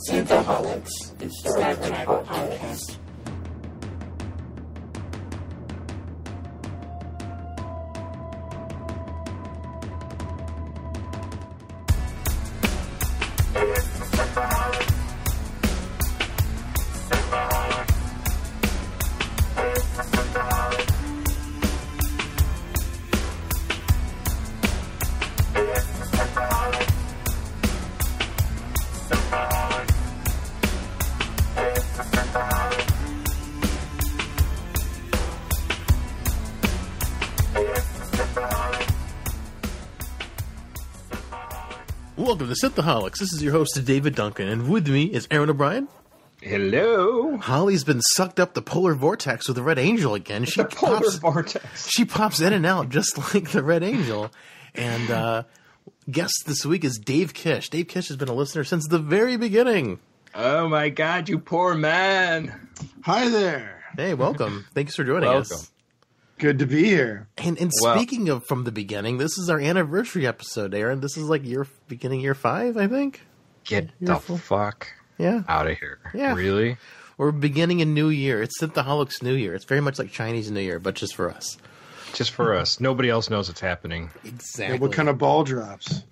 Synthaholics. It's the Red Bible podcast. Welcome to Synthaholics. This is your host, David Duncan, and with me is Aaron O'Brien. Hello. Holly's been sucked up the polar vortex with the Red Angel again. The polar vortex. She pops in and out just like the Red Angel. And guest this week is Dave Kish. Dave Kish has been a listener since the very beginning. Oh my God, you poor man. Hi there. Hey, welcome. Thanks for joining us. Good to be here. And speaking of from the beginning, this is our anniversary episode, Aaron. This is like year 5, I think. Get the fuck out of here. Yeah. Really? We're beginning a new year. It's Synthaholics New Year. It's very much like Chinese New Year, but just for us. Just for us. Nobody else knows what's happening. Exactly. Yeah, what kind of ball drops?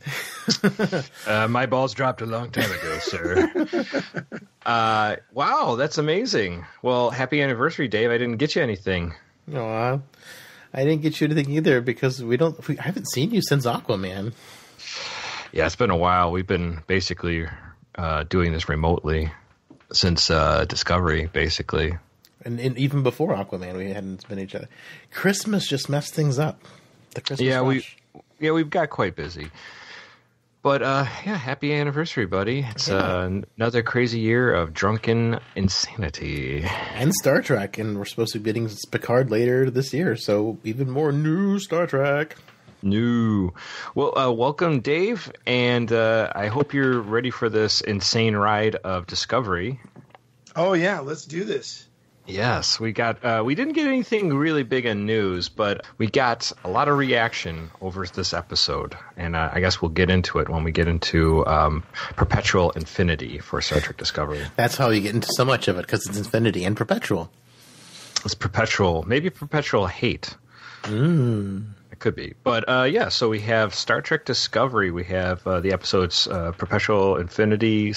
My balls dropped a long time ago, sir. Wow, that's amazing. Well, happy anniversary, Dave. I didn't get you anything. No, I didn't get you anything either because I haven't seen you since Aquaman. Yeah, it's been a while. We've been basically doing this remotely since Discovery, basically. And even before Aquaman, we hadn't been each other. Christmas just messed things up. The Christmas rush. we've got quite busy. But happy anniversary, buddy. It's another crazy year of drunken insanity. And Star Trek, and we're supposed to be getting Picard later this year, so even more new Star Trek. New. Well, welcome, Dave, and I hope you're ready for this insane ride of Discovery. Oh, yeah, let's do this. Yes, we didn't get anything really big in news, but we got a lot of reaction over this episode, and I guess we'll get into it when we get into Perpetual Infinity for Star Trek Discovery. That's how you get into so much of it, because it's Infinity and Perpetual. It's Perpetual, maybe Perpetual Hate. It could be. But so we have Star Trek Discovery. We have the episodes Perpetual Infinity,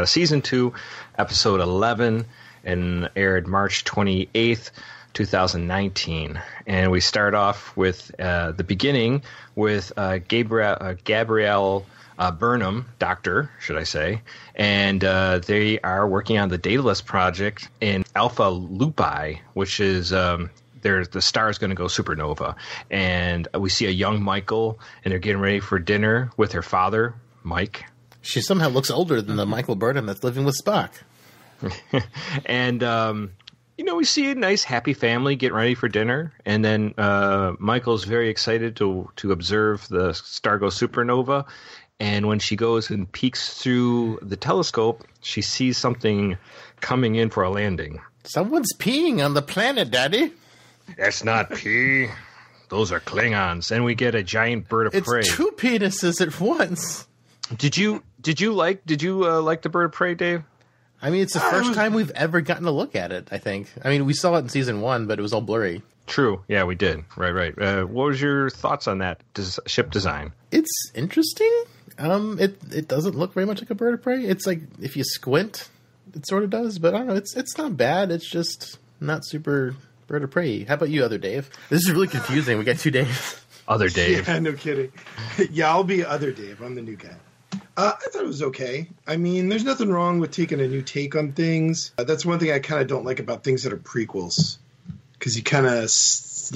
Season 2, Episode 11, and aired March 28th, 2019. And we start off with the beginning with Gabrielle Burnham, Doctor, should I say, and they are working on the Daedalus project in Alpha Lupi, which is the star is going to go supernova. And we see a young Michael, and they're getting ready for dinner with her father, Mike. She somehow looks older than the Michael Burnham that's living with Spock. And, we see a nice, happy family getting ready for dinner. And then Michael's very excited to observe the star go supernova. And when she goes and peeks through the telescope, she sees something coming in for a landing. Someone's peeing on the planet, Daddy. That's not pee. Those are Klingons. And we get a giant bird of prey. It's two penises at once. Did you like the bird of prey, Dave? I mean, it's the first time we've ever gotten to look at it, I think. I mean, we saw it in Season 1, but it was all blurry. True. Yeah, we did. Right. What was your thoughts on that ship design? It's interesting. It doesn't look very much like a bird of prey. It's like, if you squint, it sort of does. But I don't know. It's not bad. It's just not super bird of prey. How about you, Other Dave? This is really confusing. We got two Daves. Other Dave. Yeah, no kidding. Yeah, I'll be Other Dave. I'm the new guy. I thought it was okay. I mean, there's nothing wrong with taking a new take on things. That's one thing I kind of don't like about things that are prequels, because you kind of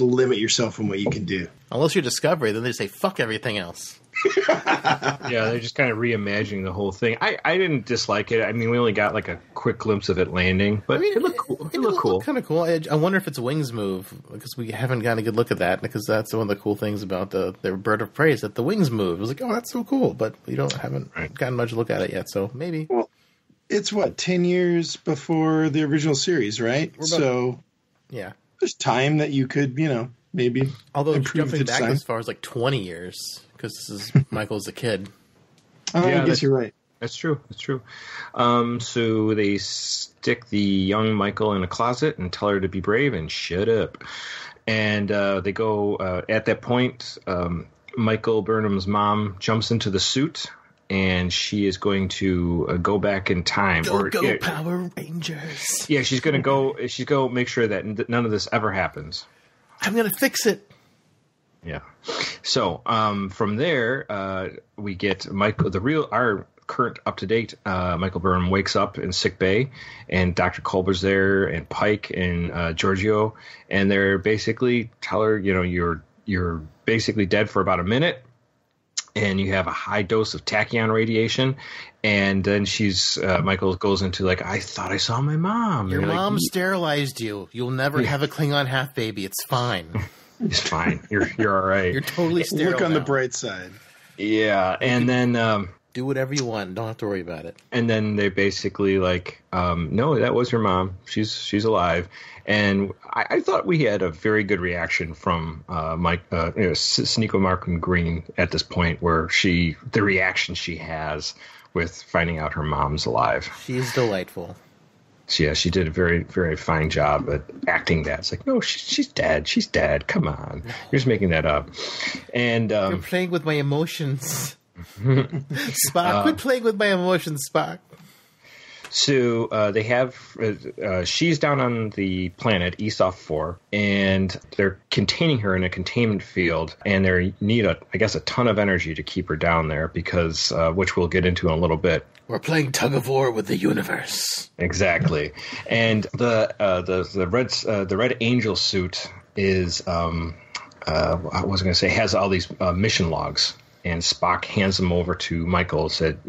limit yourself in what you can do. Unless you're Discovery, then they say, fuck everything else. Yeah, they're just kind of reimagining the whole thing. I didn't dislike it. I mean, we only got like a quick glimpse of it landing, but it looked cool. It looked cool. Kind of cool. I wonder if it's wings move, because we haven't gotten a good look at that, because that's one of the cool things about the bird of prey, is that the wings move. It was like, oh, that's so cool, but we haven't gotten much look at it yet, so maybe. Well, it's 10 years before the original series, right? Yeah. There's time that you could, maybe. Although jumping back as far as like 20 years, because this is Michael's a kid. I guess you're right. That's true. That's true. So they stick the young Michael in a closet and tell her to be brave and shut up. And they go at that point. Michael Burnham's mom jumps into the suit, and she is going to go back in time. Go Power Rangers! Yeah, she's going to go. She's going to make sure that none of this ever happens. I'm going to fix it. Yeah. So from there, we get Michael, our current up-to-date Michael Burnham wakes up in sick bay, and Dr. Culber's there, and Pike and Georgiou, and they're basically tell her, you're basically dead for about a minute, and you have a high dose of tachyon radiation, and then Michael goes into like, I thought I saw my mom. Your mom sterilized you. You'll never have a Klingon half baby. It's fine. It's fine. You're all right. You're totally sterile. Look on the bright side. Yeah, and then do whatever you want. Don't have to worry about it. And then they basically like, no, that was your mom. She's alive. And I thought we had a very good reaction from Sonequa Markham Green at this point, where the reaction she has with finding out her mom's alive. She's delightful. Yeah, she did a very, very fine job at acting that. It's like, no, she's dead. She's dead. Come on. You're just making that up. And you're playing with my emotions. Spock, quit playing with my emotions, Spock. So they have she's down on the planet Esop 4, and they're containing her in a containment field, and they need a ton of energy to keep her down there because which we'll get into in a little bit. We're playing tug of war with the universe. Exactly, and the Red Angel suit is I was going to say has all these mission logs, and Spock hands them over to Michael. Said,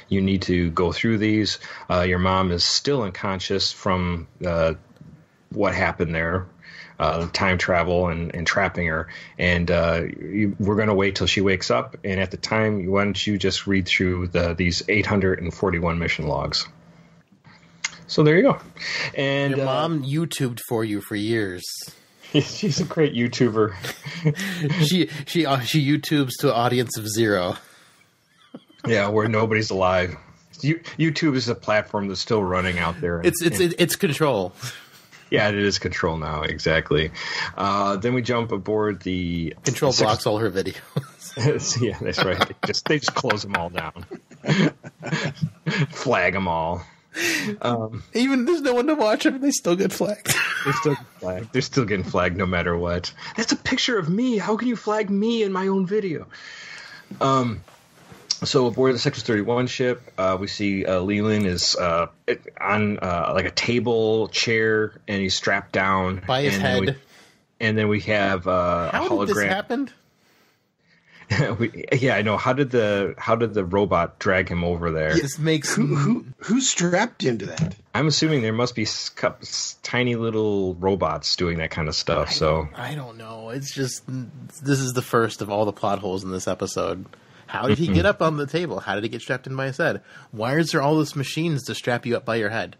you need to go through these. Your mom is still unconscious from what happened there, time travel and trapping her. And we're going to wait till she wakes up. And at the time, why don't you just read through these 841 mission logs? So there you go. And your mom YouTubed for you for years. She's a great YouTuber. she YouTubes to an audience of 0. Yeah, where nobody's alive. YouTube is a platform that's still running out there. It's Control. Yeah, it is Control now, exactly. Then we jump aboard the Control blocks all her videos. Yeah, that's right. They just close them all down, flag them all. Even there's no one to watch them, they still get flagged. They're still getting flagged no matter what. That's a picture of me. How can you flag me in my own video? So aboard the Sector 31 ship, we see Leland is on like a table chair, and he's strapped down by his head. And then we have a hologram. How did this happen? I know. How did the robot drag him over there? This makes who strapped him to that? I'm assuming there must be tiny little robots doing that kind of stuff. I don't know. It's just this is the first of all the plot holes in this episode. How did he get up on the table? How did he get strapped in by his head? Why is there all these machines to strap you up by your head?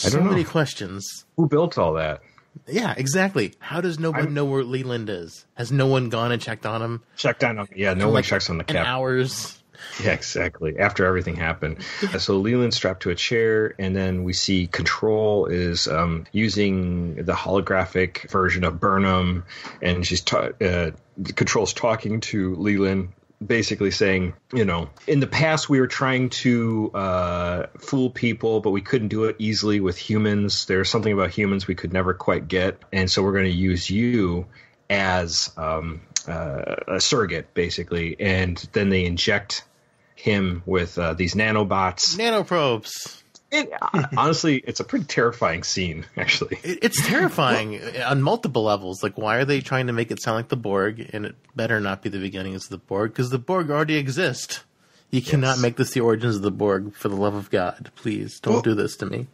I don't know. So many questions. Who built all that? Yeah, exactly. How does nobody know where Leland is? Has no one gone and checked on him? Checked on him. Yeah, no one checks on the captain. Hours. Yeah, exactly. After everything happened. So Leland's strapped to a chair, and then we see Control is using the holographic version of Burnham, and she's Control's talking to Leland, basically saying, in the past we were trying to fool people, but we couldn't do it easily with humans. There's something about humans we could never quite get, and so we're going to use you as a surrogate, basically. And then they inject him with these nanobots. Nanoprobes. Honestly, it's a pretty terrifying scene, actually. It's terrifying on multiple levels. Like, why are they trying to make it sound like the Borg? And it better not be the beginnings of the Borg, because the Borg already exist. You cannot make this the origins of the Borg, for the love of God. Please, don't do this to me.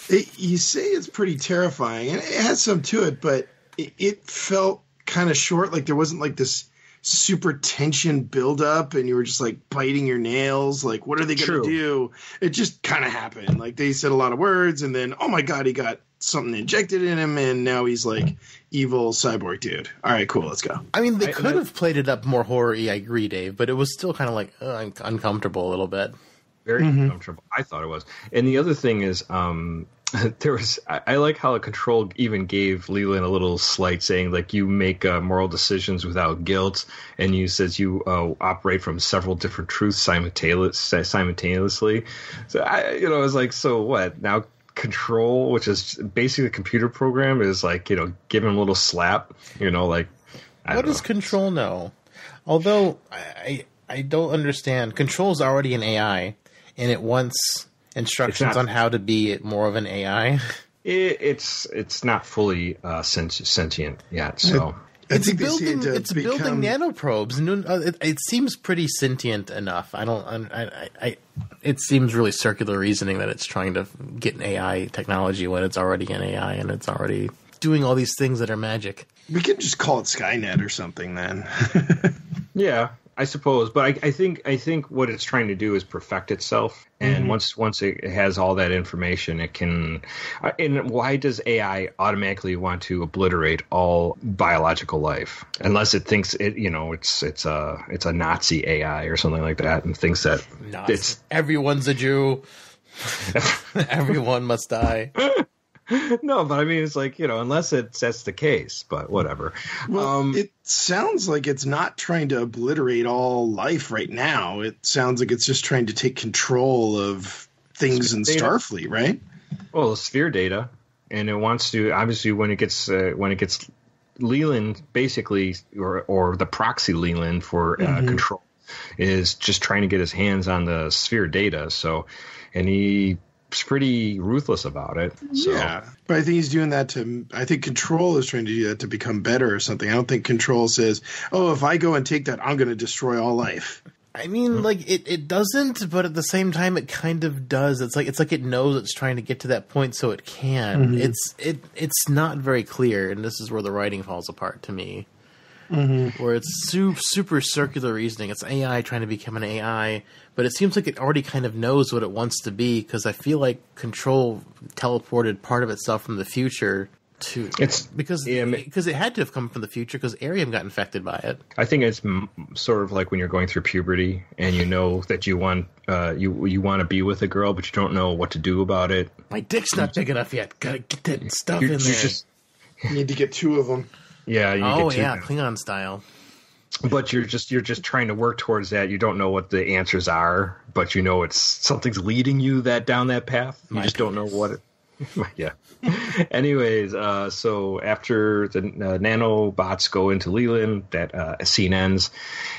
You say it's pretty terrifying, and it has some to it, but it felt kind of short. Like, there wasn't like this super tension buildup, and you were just like biting your nails. Like, what are they going to do? It just kind of happened. Like, they said a lot of words, and then, oh my God, he got something injected in him, and now he's like evil cyborg dude. All right, cool, let's go. I mean, they could have played it up more horror-y, I agree, Dave, but it was still kind of like uncomfortable a little bit. Very uncomfortable. I thought it was. And the other thing is, I like how Control even gave Leland a little slight saying, like, you make moral decisions without guilt, and you says you operate from several different truths simultaneously. So I was like, so what now? Control, which is basically a computer program, is like, give him a little slap. Like, what does Control know? Although I don't understand. Control's already an AI, and it wants instructions on how to be more of an AI. It's not fully sentient yet, so it's building nanoprobes. It seems pretty sentient enough. It seems really circular reasoning that it's trying to get an AI technology when it's already an AI and it's already doing all these things that are magic. We could just call it Skynet or something then. Yeah, I suppose. But I think what it's trying to do is perfect itself. And once it has all that information, it can. And why does AI automatically want to obliterate all biological life, unless it thinks it's a Nazi AI or something like that, and thinks that everyone's a Jew, everyone must die. No, but I mean, it's like, unless that's the case, but whatever. Well, it sounds like it's not trying to obliterate all life right now. It sounds like it's just trying to take control of things in Starfleet, right? Well, the sphere data, and it wants to, obviously, when it gets Leland, basically, or the proxy Leland for Control, is just trying to get his hands on the sphere data. So, and he's pretty ruthless about it. So. Yeah, but I think he's doing that I think Control is trying to do that to become better or something. I don't think Control says, oh, if I go and take that, I'm going to destroy all life. I mean, like, it doesn't, but at the same time, it kind of does. It's like it knows it's trying to get to that point so it can. It's not very clear, and this is where the writing falls apart to me. Where it's super circular reasoning. It's AI trying to become an AI, but it seems like it already kind of knows what it wants to be, because I feel like Control teleported part of itself from the future to because it had to have come from the future, because Ariam got infected by it. I think it's sort of like when you're going through puberty and you know that you want you want to be with a girl, but you don't know what to do about it. My dick's not big enough yet. Gotta get that stuff in there. You need to get two of them. Yeah. Klingon style. But you're just trying to work towards that. You don't know what the answers are, but it's something's leading you down that path. You just don't know what it. Yeah. Anyways, so after the nanobots go into Leland, that scene ends,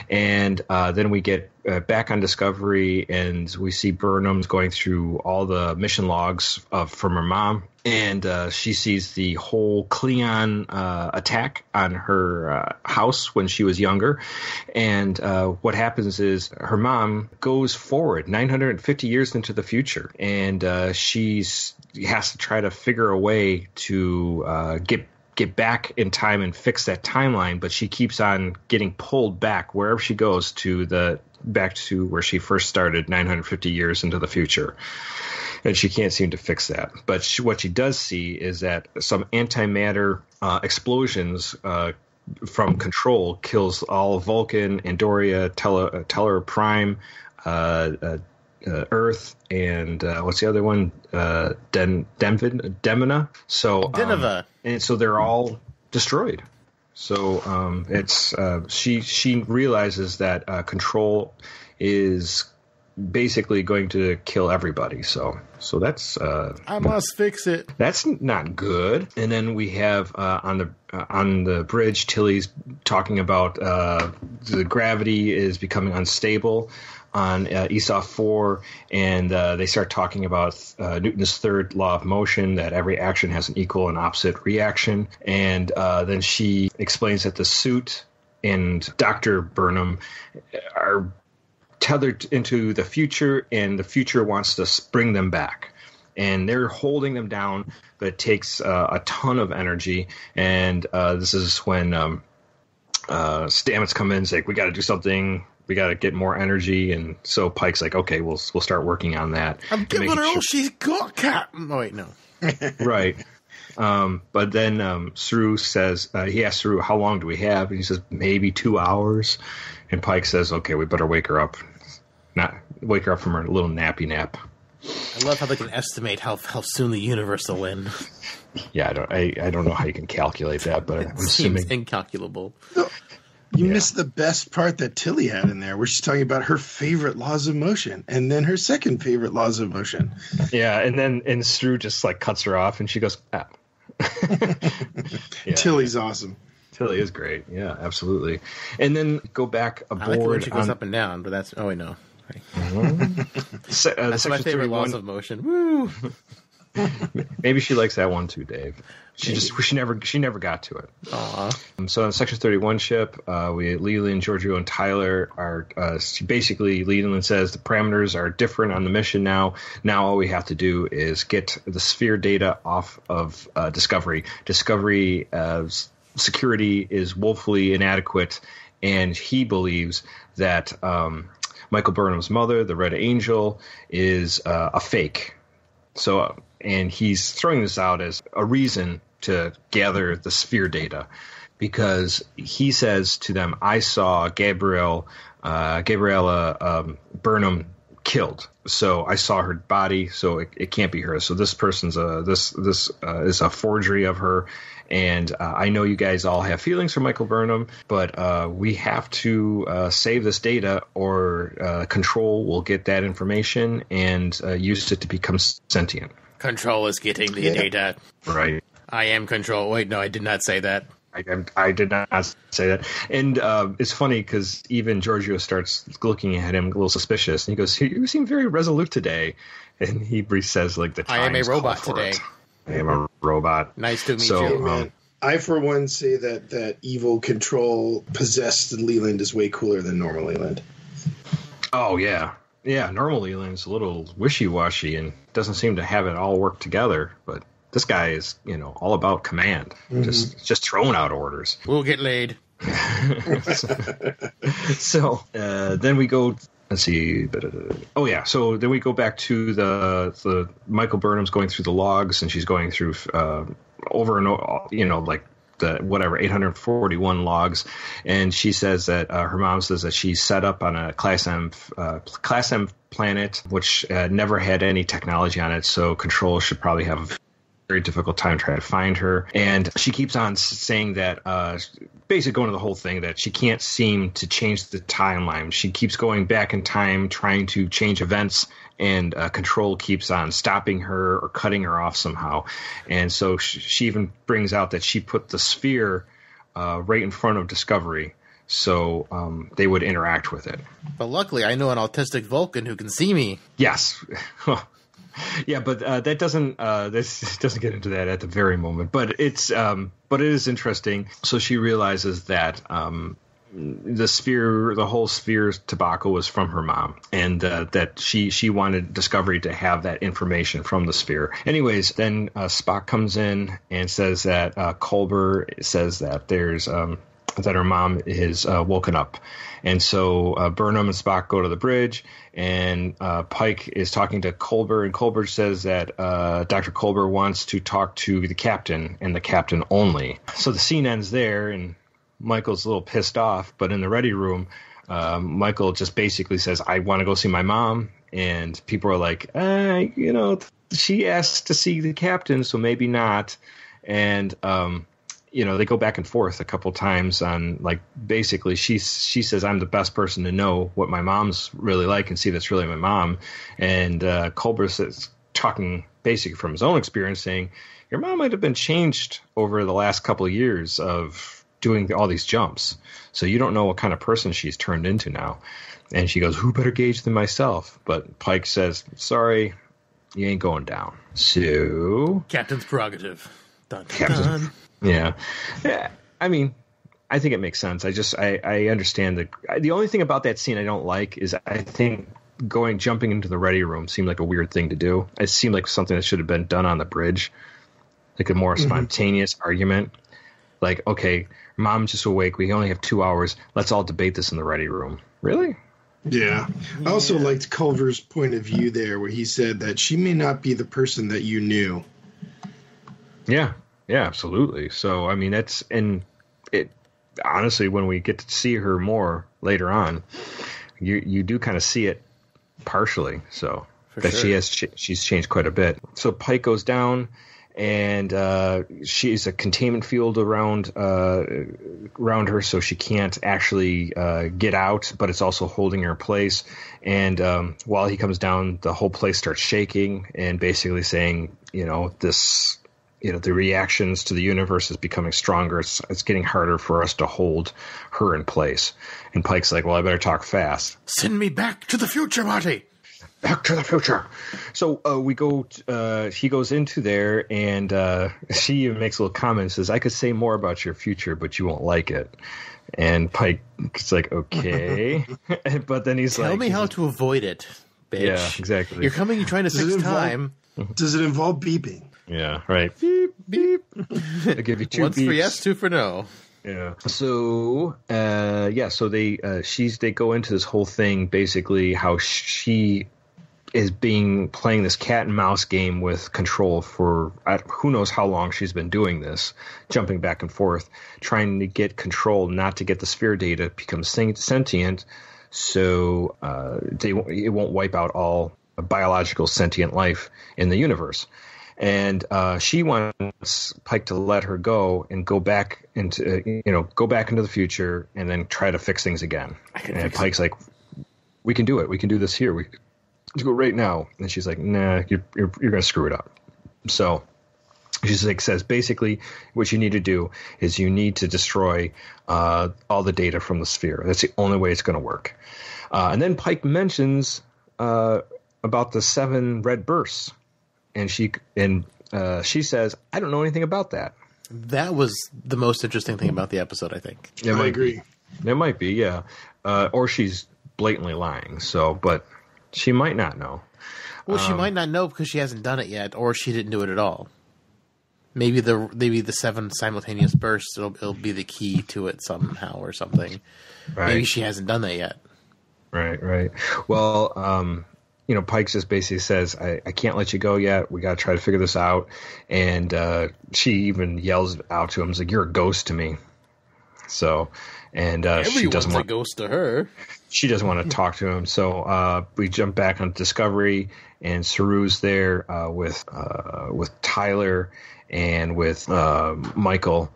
and then we get back on Discovery, and we see Burnham's going through all the mission logs from her mom, and she sees the whole Klingon attack on her house when she was younger, and what happens is her mom goes forward 950 years into the future, and she has to try to figure a way to get back in time and fix that timeline, but she keeps on getting pulled back wherever she goes back to where she first started 950 years into the future. And she can't seem to fix that. But what she does see is that some antimatter explosions from Control kills all Vulcan, Andoria, Teller Prime, Earth, and what's the other one? Demina. So Deneva. And so they're all destroyed. So it's she realizes that Control is basically going to kill everybody. So that's I must fix it. That's not good. And then we have on the bridge, Tilly's talking about the gravity is becoming unstable on ESOF 4, and they start talking about Newton's third law of motion, that every action has an equal and opposite reaction. And then she explains that the suit and Dr. Burnham are tethered into the future, and the future wants to bring them back. And they're holding them down, but it takes a ton of energy. And this is when Stamets come in and say, we got to do something. We got to get more energy. And so Pike's like, okay, we'll start working on that. I'm giving her all she's got, Cap. Oh, wait, no. Right. But then Sru says, he asks Sru, how long do we have? And he says, maybe 2 hours. And Pike says, okay, we better wake her up. Not wake her up from her little nappy nap. I love how they can estimate how soon the universe will end. Yeah, I don't know how you can calculate that, but I'm assuming Seems incalculable. You missed the best part that Tilly had in there, where she's talking about her favorite laws of motion, and then her second favorite laws of motion. Yeah, and Sru just like cuts her off, and she goes, ah. Tilly's awesome. Tilly is great. Yeah, absolutely. And then go back aboard. I like it when she goes up and down, but that's wait no. That's my favorite laws of motion. Woo! Maybe she likes that one too, Dave. She never got to it. Aww. So on Section 31 ship, we Leland, Georgiou, and Tyler are basically. Leland says the parameters are different on the mission now. Now all we have to do is get the sphere data off of Discovery. Discovery security is woefully inadequate, and he believes that Michael Burnham's mother, the Red Angel, is a fake. So, and he's throwing this out as a reason to gather the sphere data, because he says to them, I saw Gabriella Burnham killed. So I saw her body, so it can't be her. So this person's this is a forgery of her. And I know you guys all have feelings for Michael Burnham, but we have to save this data, or Control will get that information and use it to become sentient. Control is getting the data. Right. I am Control. Wait, no, I did not say that. I did not say that. And it's funny because even Georgiou starts looking at him a little suspicious. And he goes, you seem very resolute today. And he says, like, the times I am a robot call for today. it. I am a robot. Nice to meet Hey, you. man, I, for one, say that evil Control possessed Leland is way cooler than normal Leland. Oh, yeah. Yeah, normal Leland's a little wishy-washy and doesn't seem to have it all work together. But this guy is, all about command. Just throwing out orders. We'll get laid. So then we go. Let's see. Oh yeah. So then we go back to the Michael Burnham's going through the logs, and she's going through over and over, like the 841 logs, and she says that her mom says that she's set up on a Class M planet, which never had any technology on it, so Control should probably have a very difficult time trying to find her. And she keeps on saying that, basically going to the whole thing, that she can't seem to change the timeline. She keeps going back in time, trying to change events, and Control keeps on stopping her or cutting her off somehow. And so she even brings out that she put the sphere right in front of Discovery, so they would interact with it. But luckily, I know an autistic Vulcan who can see me. Yes. Yeah, but that doesn't. This doesn't get into that at the very moment. But it is interesting. So she realizes that the whole sphere's tobacco was from her mom, and that she wanted Discovery to have that information from the sphere. Anyways, then Spock comes in and says that Culber says that there's that her mom is woken up. And so Burnham and Spock go to the bridge, and Pike is talking to Culber, and Culber says that Dr. Culber wants to talk to the captain, and the captain only. So the scene ends there, and Michael's a little pissed off, but in the ready room, Michael just basically says, I want to go see my mom, and people are like, she asked to see the captain, so maybe not. And they go back and forth a couple times on, like, basically she says, I'm the best person to know what my mom's really like and see if it's really my mom. And Culber says, talking basically from his own experience, saying, your mom might have been changed over the last couple of years of doing all these jumps. So you don't know what kind of person she's turned into now. And she goes, who better gauge than myself? But Pike says, sorry, you ain't going down. So Captain's prerogative. Dun, dun, dun. Yeah. I mean, I think it makes sense. I understand the only thing about that scene I don't like is I think jumping into the ready room seemed like a weird thing to do. It seemed like something that should have been done on the bridge, like a more spontaneous argument. Like, okay, mom's just awake. We only have 2 hours. Let's all debate this in the ready room. Really? Yeah. I also liked Culver's point of view there, where he said that she may not be the person that you knew. Yeah, absolutely. So, I mean, it. Honestly, when we get to see her more later on, you do kind of see it partially. So that sure. She's changed quite a bit. So Pike goes down, and she's a containment field around her, so she can't actually get out. But it's also holding her in place. And while he comes down, the whole place starts shaking and basically saying, this. The reactions to the universe is becoming stronger. It's getting harder for us to hold her in place. And Pike's like, well, I better talk fast. Send me back to the future, Marty. Back to the future. So he goes into there, and she even makes a little comment, says, I could say more about your future, but you won't like it. And Pike's like, okay. But then he's Tell me how to avoid it, bitch. Yeah, exactly. You're coming, you're trying to fix time. Does it involve beeping? Yeah, right. Beep, beep. I give you 2 Once beeps. For yes, 2 for no. Yeah. So, so they go into this whole thing, basically how she is playing this cat and mouse game with Control for who knows how long she's been doing this, jumping back and forth, trying to get Control not to get the sphere data, become sentient, so it won't wipe out all biological sentient life in the universe. And she wants Pike to let her go and go back into the future and then try to fix things again. And Pike's like, we can do it. We can do this here. Let's go right now. And she's like, nah, you're going to screw it up. So she says basically what you need to do is you need to destroy all the data from the sphere. That's the only way it's going to work. And then Pike mentions about the 7 red bursts. And she says, I don't know anything about that. That was the most interesting thing about the episode, I think. I agree. It might be, yeah. Or she's blatantly lying. So, but she might not know. Well, she might not know because she hasn't done it yet, or she didn't do it at all. Maybe the 7 simultaneous bursts it'll be the key to it somehow or something. Right. Maybe she hasn't done that yet. Right. Well, Pike just basically says, I can't let you go yet. We got to try to figure this out. And she even yells out to him, like, you're a ghost to me. So, and she doesn't want a ghost to her. She doesn't want to talk to him. So we jump back on Discovery, and Saru's there with Tyler and with Michael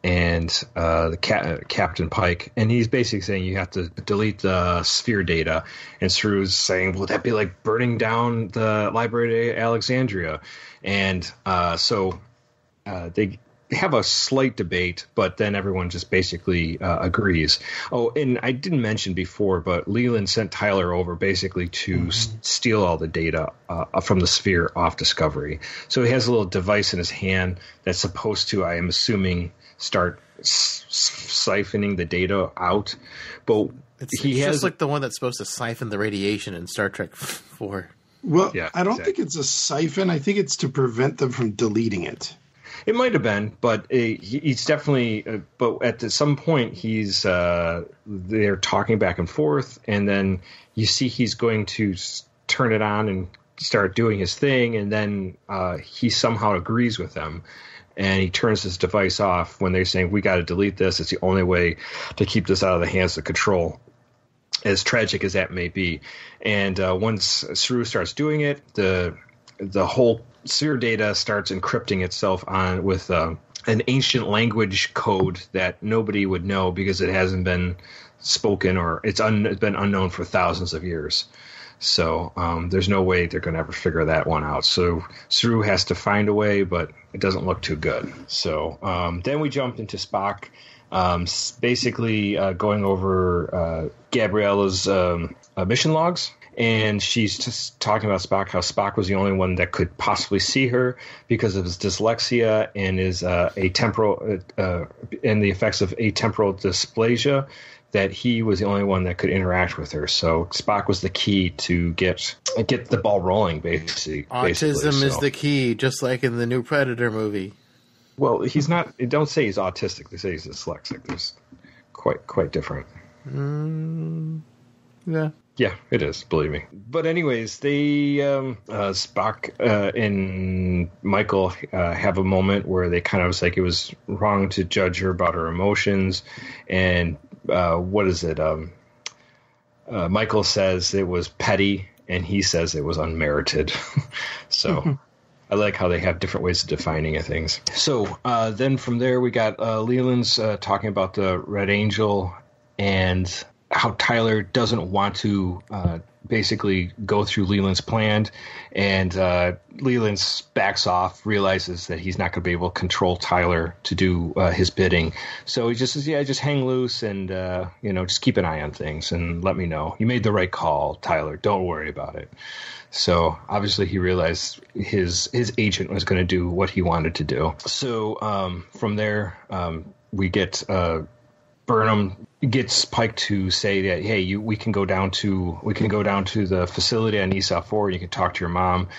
and the Captain Pike, and he's basically saying you have to delete the sphere data. And Saru's saying, "Will that be like burning down the Library of Alexandria?" And so they have a slight debate, but then everyone just basically agrees. Oh, and I didn't mention before, but Leland sent Tyler over basically to steal all the data from the sphere off Discovery. So he has a little device in his hand that's supposed to, I am assuming, start siphoning the data out. But it's just like the one that's supposed to siphon the radiation in Star Trek 4. Well, yeah, I don't think it's a siphon. I think it's to prevent them from deleting it. It might have been, but he's definitely. But at some point, they're talking back and forth, and then you see he's going to turn it on and start doing his thing, and then he somehow agrees with them, and he turns his device off when they're saying, "We got to delete this. It's the only way to keep this out of the hands of Control." As tragic as that may be, and once Saru starts doing it, the whole sphere data starts encrypting itself on with an ancient language code that nobody would know because it hasn't been spoken, or it's been unknown for thousands of years. So there's no way they're going to ever figure that one out. So Saru has to find a way, but it doesn't look too good. So then we jumped into Spock, basically going over Gabriella's mission logs. And she's just talking about Spock, how Spock was the only one that could possibly see her because of his dyslexia and his atemporal and the effects of atemporal dysplasia, that he was the only one that could interact with her. So Spock was the key to get the ball rolling, basically. Autism is the key, just like in the new Predator movie. Well, he's not. Don't say he's autistic. They say he's dyslexic. There's quite different. Yeah. Yeah, it is, believe me. But anyways, they Spock and Michael have a moment where they kind of was like it was wrong to judge her about her emotions, and what is it? Michael says it was petty, and he says it was unmerited. So I like how they have different ways of defining things. So then from there we got Leland's talking about the Red Angel and how Tyler doesn't want to basically go through Leland's plan, and Leland backs off, realizes that he's not going to be able to control Tyler to do his bidding. So he just says, yeah, just hang loose and, just keep an eye on things and let me know. You made the right call, Tyler. Don't worry about it. So obviously he realized his agent was going to do what he wanted to do. So from there, we get Burnham gets Pike to say that, hey, we can go down to the facility on Esau 4 and you can talk to your mom.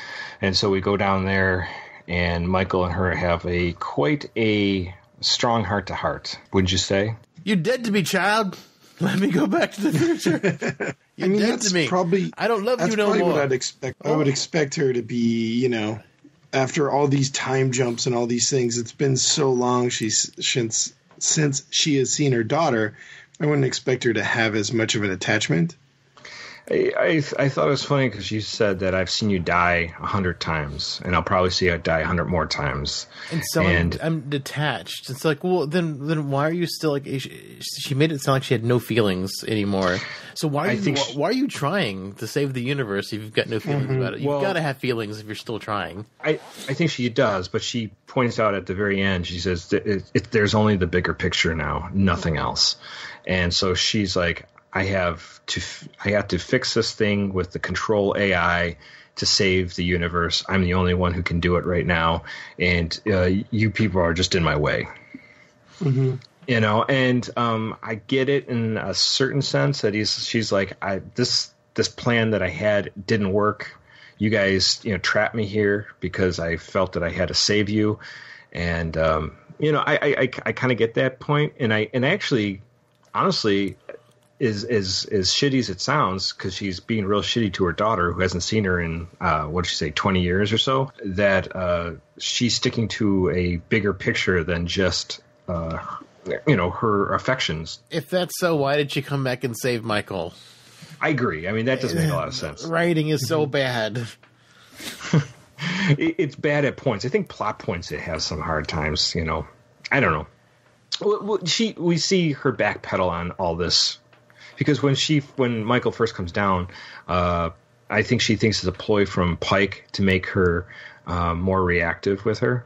And so we go down there, and Michael and her have quite a strong heart to heart, wouldn't you say? You're dead to me, child. Let me go back to the future. You're dead to me. I don't love you no more. That's probably what I'd expect. I would expect her to be, after all these time jumps and all these things. It's been so long since she has seen her daughter. I wouldn't expect her to have as much of an attachment. I thought it was funny because you said that I've seen you die 100 times, and I'll probably see you die 100 more times. And so I'm detached. It's like, well, then why are you still like? She made it sound like she had no feelings anymore. So why are you trying to save the universe if you've got no feelings about it? You've got to have feelings if you're still trying. I think she does, but she points out at the very end. She says there's only the bigger picture now, nothing else. And so she's like, I have to fix this thing with the control AI to save the universe. I'm the only one who can do it right now, and you people are just in my way. Mm-hmm. And I get it in a certain sense that she's like, this plan that I had didn't work. You guys, trapped me here because I felt that I had to save you, and I kind of get that point, and I actually, honestly, is shitty as it sounds, because she's being real shitty to her daughter, who hasn't seen her in 20 years or so, that she's sticking to a bigger picture than just her affections. If that's so, why did she come back and save Michael? I agree. I mean, that doesn't make a lot of sense. Writing is so bad. It's bad at points. I think plot points it has some hard times. I don't know. We see her backpedal on all this. Because when Michael first comes down, I think she thinks it's a ploy from Pike to make her more reactive with her,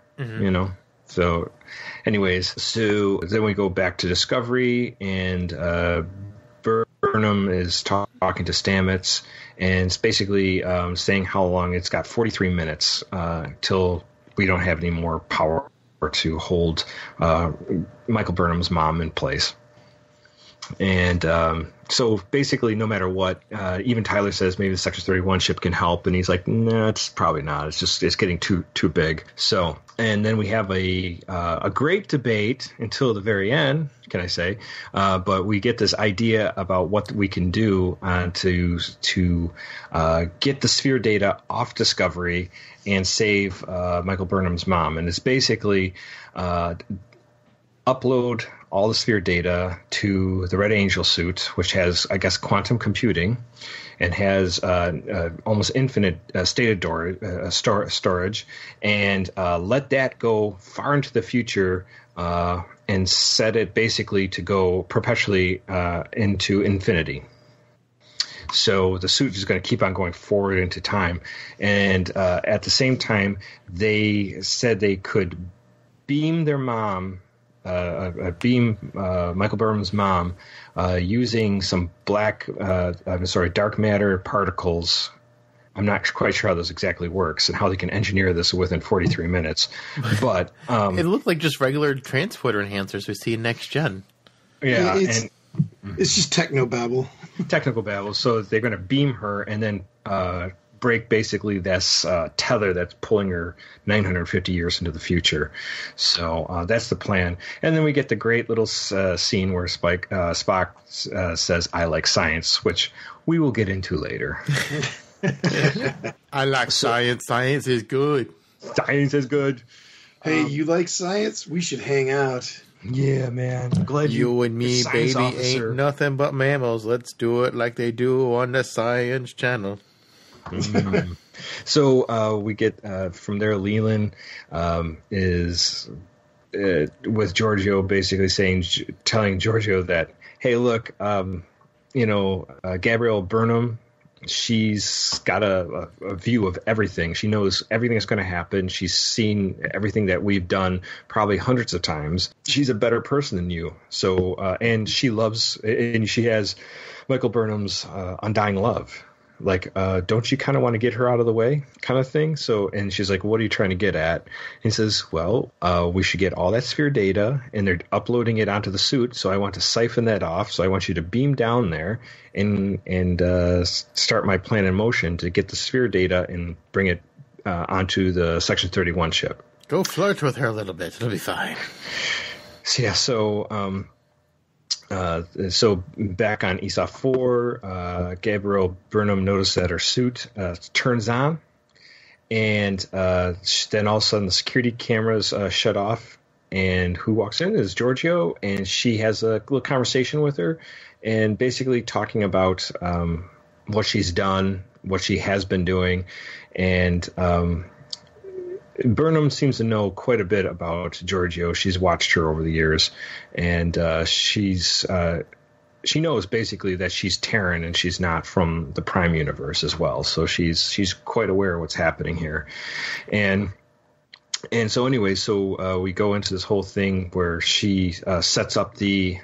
So, anyways, so then we go back to Discovery, and Burnham is talking to Stamets, and it's basically saying how long it's got 43 minutes till we don't have any more power to hold Michael Burnham's mom in place. And so basically, no matter what, even Tyler says maybe the Sector 31 ship can help, and he's like, no, it's probably not. It's getting too big. So, and then we have a great debate until the very end, can I say? But we get this idea about what we can do to get the sphere data off Discovery and save Michael Burnham's mom, and it's basically upload all the sphere data to the Red Angel suit, which has, I guess, quantum computing, and has almost infinite stated storage, and let that go far into the future and set it basically to go perpetually into infinity. So the suit is going to keep on going forward into time. And at the same time, they said they could beam their mom, Michael Burnham's mom, using some dark matter particles. I'm not quite sure how this exactly works and how they can engineer this within 43 minutes. But it looked like just regular transporter enhancers we see in Next Gen. Yeah, it's just technobabble. Technical babble. So they're going to beam her, and then break basically this tether that's pulling her 950 years into the future. So that's the plan. And then we get the great little scene where Spock says, "I like science," which we will get into later. I like science. Science is good. Science is good. Hey, you like science? We should hang out. Yeah, man. I'm glad You and me, baby, officer. ain't nothing but mammals. Let's do it like they do on the Science Channel. So we get from there, Leland is with Georgiou basically telling Georgiou that, hey, look, Gabrielle Burnham, she's got a view of everything. She knows everything that's going to happen. She's seen everything that we've done probably hundreds of times. She's a better person than you. So, and she has Michael Burnham's undying love. Like, don't you kind of want to get her out of the way kind of thing? So, and she's like, what are you trying to get at? And he says, well, we should get all that sphere data and they're uploading it onto the suit. So I want to siphon that off. So I want you to beam down there and start my plan in motion to get the sphere data and bring it onto the Section 31 ship. Go flirt with her a little bit. It'll be fine. So, yeah. So back on ESA 4, Gabrielle Burnham noticed that her suit turns on, and then all of a sudden the security cameras shut off, and who walks in is Georgiou, and she has a little conversation with her, and basically talking about what she's done, what she has been doing, and Burnham seems to know quite a bit about Georgiou. She's watched her over the years, and she knows basically that she's Terran and she's not from the Prime universe as well. So she's quite aware of what's happening here, and so anyway, so we go into this whole thing where she sets up these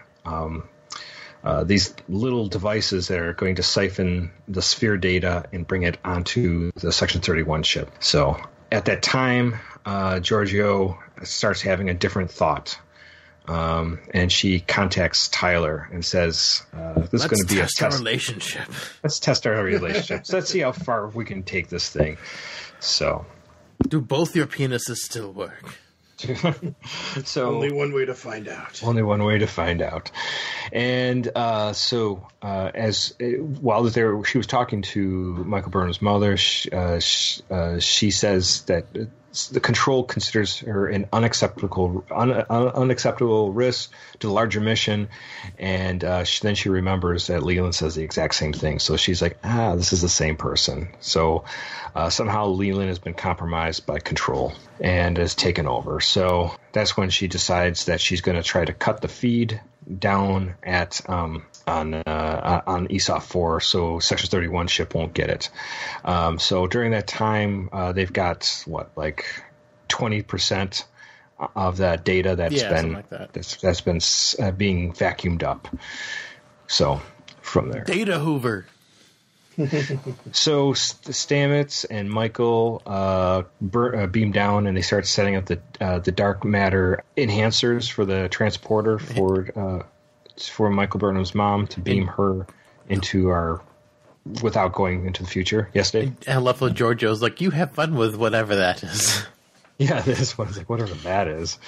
little devices that are going to siphon the sphere data and bring it onto the Section 31 ship. So at that time, Georgiou starts having a different thought, and she contacts Tyler and says, "This is going to be a test relationship. Let's test our relationship. So let's see how far we can take this thing." So, do both your penises still work? So only one way to find out. Only one way to find out. And while she was talking to Michael Burnham's mother, she says that the control considers her an unacceptable risk to the larger mission, and then she remembers that Leland says the exact same thing. So she's like, this is the same person. So somehow Leland has been compromised by control and has taken over. So that's when she decides that she's going to try to cut the feed down at on ESOP 4, so Section 31 ship won't get it. So during that time, they've got 20% of that data that's been being vacuumed up. So from there, data Hoover. So Stamets and Michael beam down, and they start setting up the dark matter enhancers for the transporter for Michael Burnham's mom to beam her into our without going into the future. Yes, Dave? I love how Georgiou's like, you have fun with whatever that is. Yeah, this one's like, whatever that is.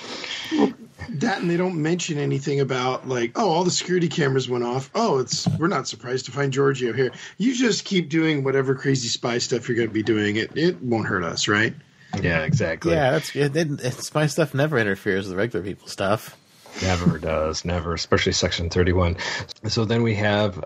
That, and they don't mention anything about all the security cameras went off. We're not surprised to find Georgiou here. You just keep doing whatever crazy spy stuff you're going to be doing. It won't hurt us, right? Yeah, exactly. Yeah, that's good. Spy stuff never interferes with regular people stuff. Never does, never, especially Section 31. So then we have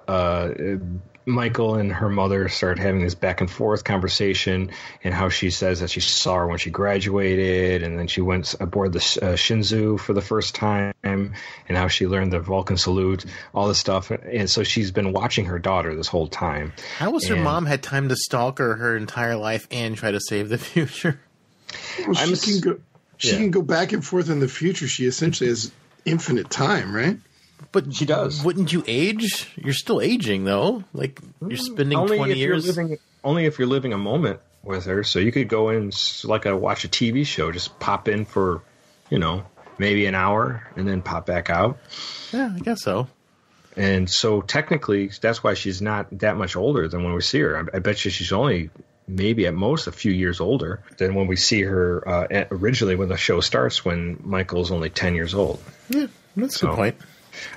Michael and her mother start having this back and forth conversation, and how she says that she saw her when she graduated, and then she went aboard the Shinzu for the first time, and how she learned the Vulcan salute, all this stuff. And so she's been watching her daughter this whole time. How has her mom had time to stalk her entire life and try to save the future? Well, she can go back and forth in the future. She essentially has infinite time, right? But she does. Wouldn't you age? You're still aging, though. Like, you're spending only 20 years. Only if you're living a moment with her. So you could go in watch a TV show, just pop in for, maybe an hour and then pop back out. Yeah, I guess so. And so technically, that's why she's not that much older than when we see her. I bet you she's only maybe at most a few years older than when we see her originally when the show starts, when Michael's only 10 years old. Yeah, that's a good point.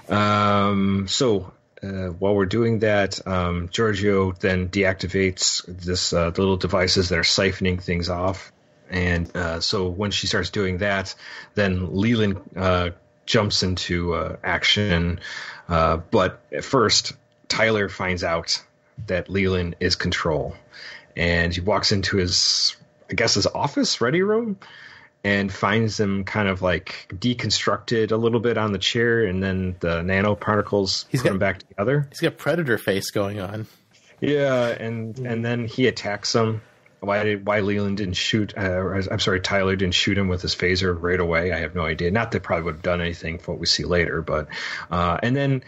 While we're doing that, Georgiou then deactivates the little devices that are siphoning things off. And so when she starts doing that, then Leland jumps into action. But at first, Tyler finds out that Leland is Control. And he walks into his office, ready room, and finds them kind of like deconstructed a little bit on the chair, and then the nanoparticles put them back together. He's got Predator face going on. Yeah, and then he attacks them. Why Leland didn't shoot? Tyler didn't shoot him with his phaser right away. I have no idea. Not that probably would have done anything for what we see later, but and then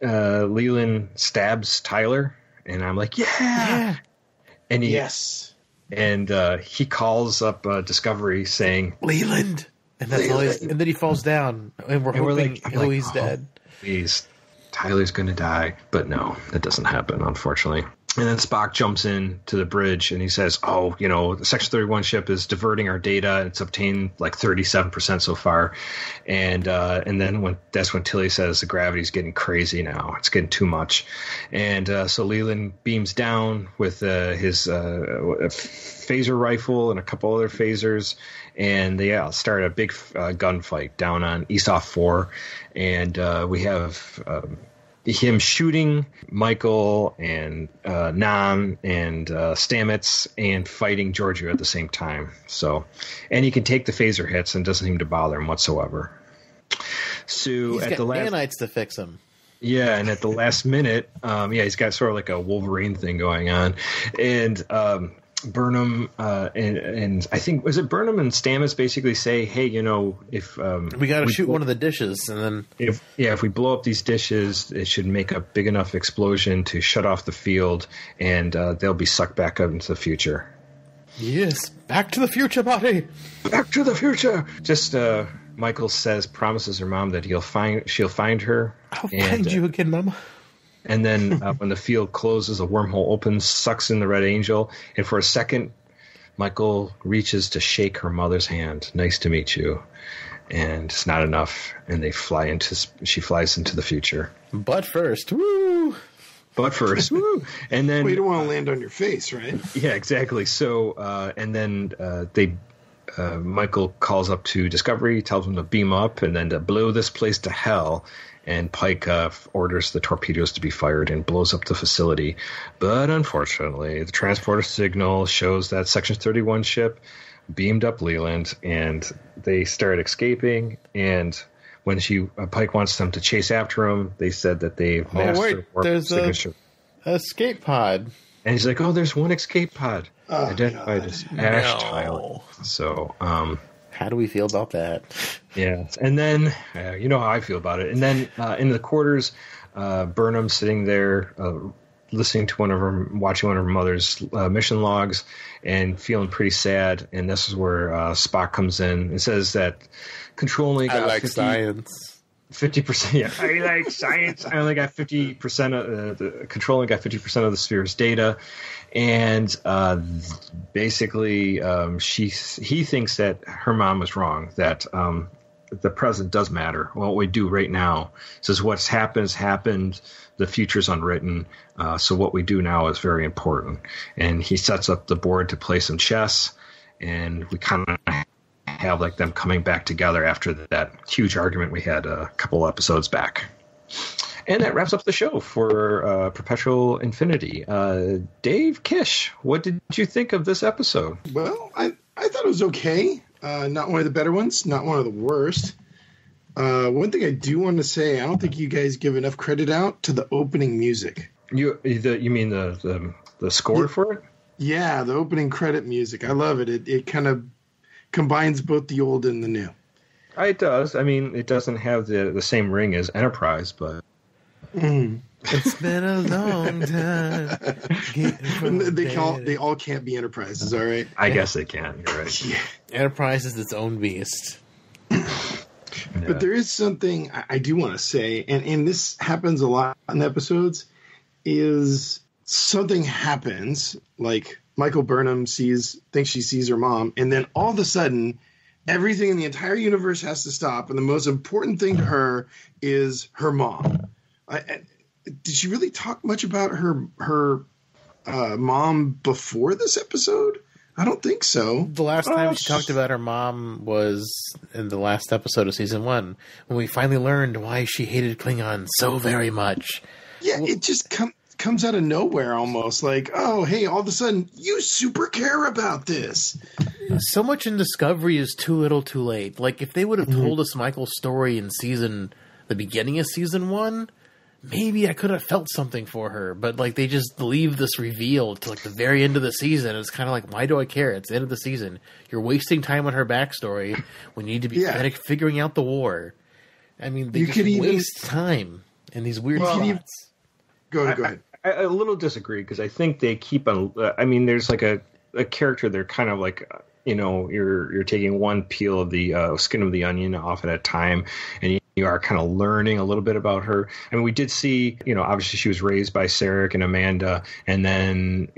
Leland stabs Tyler, and I'm like, yeah. And he calls up Discovery saying, Leland, and that's all. And then he falls down, and we're hoping he's dead. Please, Tyler's going to die, but no, that doesn't happen, unfortunately. And then Spock jumps in to the bridge and he says, the Section 31 ship is diverting our data. It's obtained like 37% so far. And then that's when Tilly says the gravity's getting crazy now. It's getting too much. And so Leland beams down with his phaser rifle and a couple other phasers. And they start a big gunfight down on Esau 4. And we have him shooting Michael and Nam and Stamets and fighting Georgiou at the same time. So, and he can take the phaser hits and doesn't seem to bother him whatsoever. So he's got nanites to fix him. Yeah, and at the last minute, he's got sort of like a Wolverine thing going on, and Burnham and I think was it Burnham and Stamets basically say, hey, if we got to shoot one of the dishes, and then if we blow up these dishes, it should make a big enough explosion to shut off the field, and they'll be sucked back up into the future. Yes, Back to the Future, buddy. Back to the future. Just Michael promises her mom that she'll find her. I'll find you again, Mama. And then when the field closes, a wormhole opens, sucks in the Red Angel, and for a second, Michael reaches to shake her mother's hand. Nice to meet you. And it's not enough, and she flies into the future. But first, woo! Woo! And then you don't want to land on your face, right? Yeah, exactly. So, and then Michael calls up to Discovery, tells them to beam up, and then to blow this place to hell. And Pike orders the torpedoes to be fired and blows up the facility. But unfortunately, the transporter signal shows that Section 31 ship beamed up Leland, and they start escaping. And when Pike wants them to chase after him, they said that they've mastered warp signature. There's a escape pod. And he's like, there's one escape pod. Identified as Ash Tyler. So, how do we feel about that? Yeah, and then you know how I feel about it. And then in the quarters, Burnham sitting there, watching one of her mother's mission logs, and feeling pretty sad. And this is where Spock comes in and says that Control only got 50%. Yeah, I like science. I only got 50% of the Control only got 50% of the sphere's data. And basically, he thinks that her mom was wrong, that the present does matter. What we do right now says what's happened. The future's unwritten. So what we do now is very important. And he sets up the board to play some chess, and we kind of have like them coming back together after that huge argument we had a couple episodes back. And that wraps up the show for Perpetual Infinity. Dave Kish, what did you think of this episode? Well, I thought it was okay. Not one of the better ones, not one of the worst. One thing I do want to say, I don't think you guys give enough credit out to the opening music. You mean the score for it? Yeah, the opening credit music. I love it. It kind of combines both the old and the new. It does. I mean, it doesn't have the same ring as Enterprise, but... It's been a long time. They all can't be Enterprises, all right? I guess they can. You're right. Yeah. Enterprise is its own beast. But there is something I do want to say, and this happens a lot in episodes, is something happens, like Michael Burnham thinks she sees her mom, and then all of a sudden, everything in the entire universe has to stop, and the most important thing to her is her mom. Did she really talk much about her mom before this episode? I don't think so. The last time she talked about her mom was in the last episode of season 1, when we finally learned why she hated Klingons so very much. Yeah, it just comes out of nowhere almost. Like, oh, hey, all of a sudden, you super care about this. So much in Discovery is too little too late. Like, if they would have told us Michael's story in the beginning of season 1, maybe I could have felt something for her. But, like, they just leave this reveal to, like, the very end of the season. It's kind of like, why do I care? It's the end of the season. You're wasting time on her backstory when you need to be figuring out the war. I mean, they waste time in these weird spots. Go ahead. I a little disagree, because I think they keep on. I mean, there's like a character. They're kind of like, you're taking one peel of the skin of the onion off at a time, and you are kind of learning a little bit about her. I mean, we did see, obviously she was raised by Sarek and Amanda, and then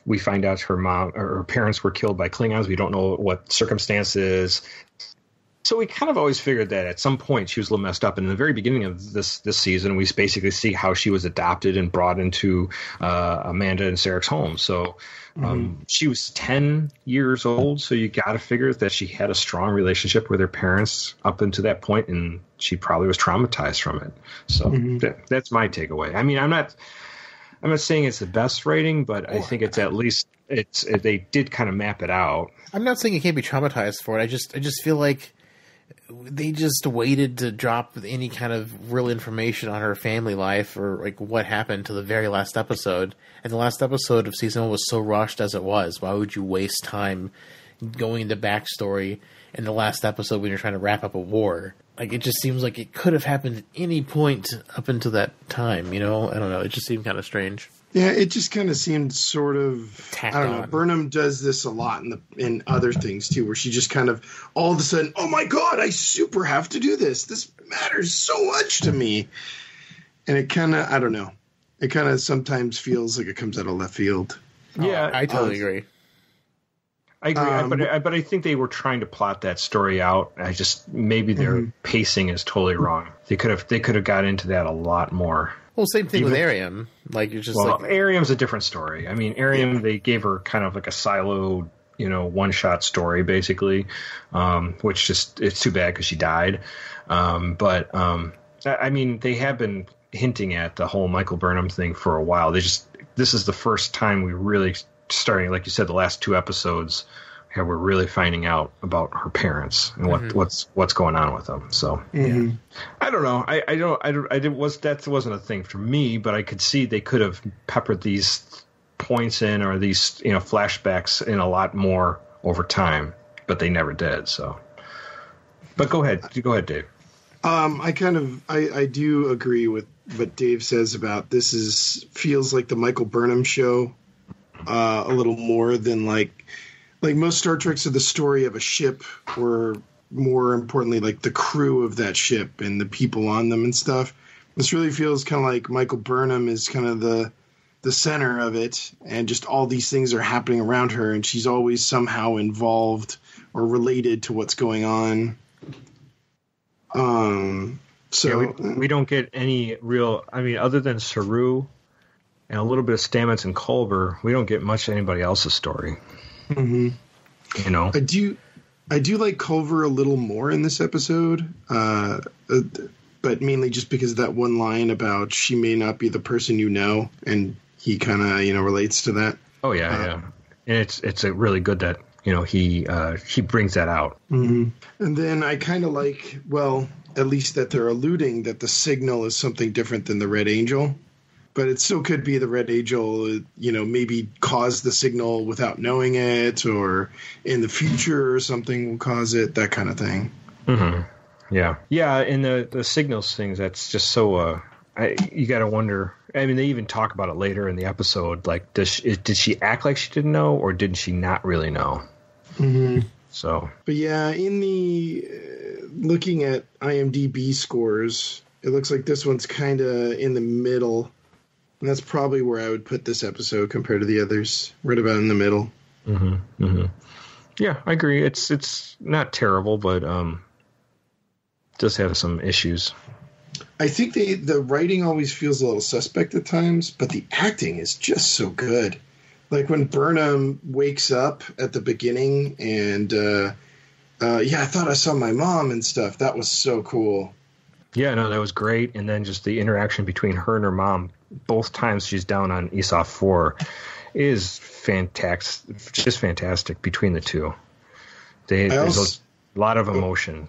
we find out her mom or her parents were killed by Klingons. We don't know what circumstances. So we kind of always figured that at some point she was a little messed up. And in the very beginning of this season, we basically see how she was adopted and brought into Amanda and Sarek's home. So she was 10 years old. So you got to figure that she had a strong relationship with her parents up until that point, and she probably was traumatized from it. So that's my takeaway. I mean, I'm not saying it's the best rating, but I think it's at least they did kind of map it out. I'm not saying you can't be traumatized for it. I just feel like they just waited to drop any kind of real information on her family life or like what happened to the very last episode. And the last episode of season 1 was so rushed as it was. Why would you waste time going into backstory in the last episode when you're trying to wrap up a war? Like, it just seems like it could have happened at any point up until that time, I don't know. It just seemed kind of strange. Yeah, it just kind of seemed sort of tacked I don't know. on. Burnham does this a lot in other things too, where she just kind of all of a sudden, oh my god, I super have to do this. This matters so much to me, and it kind of I don't know. It kind of sometimes feels like it comes out of left field. Yeah, I totally agree. I agree, but I think they were trying to plot that story out. Maybe their pacing is totally wrong. They could have got into that a lot more. Well, same thing with Ariam. Like, it's just Ariam's a different story. I mean, Ariam, they gave her kind of like a siloed, one-shot story, basically, which it's too bad because she died. But I mean, they have been hinting at the whole Michael Burnham thing for a while. This is the first time we really starting, like you said, the last 2 episodes, we're really finding out about her parents and what's going on with them. So I don't know. That wasn't a thing for me, but I could see they could have peppered these points in or these flashbacks in a lot more over time, but they never did. So, but go ahead, Dave. I do agree with what Dave says about this. Feels like the Michael Burnham show a little more than like most Star Treks are the story of a ship, or more importantly, like the crew of that ship and the people on them and stuff. This really feels kind of like Michael Burnham is kind of the center of it, and just all these things are happening around her, and she's always somehow involved or related to what's going on. So we don't get any real. I mean, other than Saru and a little bit of Stamets and Culver, we don't get much of anybody else's story. I do like Culver a little more in this episode, but mainly just because of that one line about she may not be the person and he kind of relates to that. Oh yeah, and it's a really good that he brings that out. And then I kind of like, well, at least that they're alluding that the signal is something different than the Red Angel. But it still could be the Red Angel, maybe caused the signal without knowing it, or in the future or something will cause it, that kind of thing. Yeah. Yeah, and the signals things, that's just so... you got to wonder... I mean, they even talk about it later in the episode. Like, did she act like she didn't know, or did she not really know? So... But yeah, in the... looking at IMDb scores, it looks like this one's kind of in the middle. And that's probably where I would put this episode compared to the others, right about in the middle. Mm-hmm. Mm-hmm. Yeah, I agree. It's not terrible, but does have some issues. I think the writing always feels a little suspect at times, but the acting is just so good. Like when Burnham wakes up at the beginning and, I thought I saw my mom and stuff. That was so cool. Yeah, no, that was great. And then just the interaction between her and her mom, both times she's down on Esau 4, is fantastic. Just fantastic between the two. There's a lot of emotion.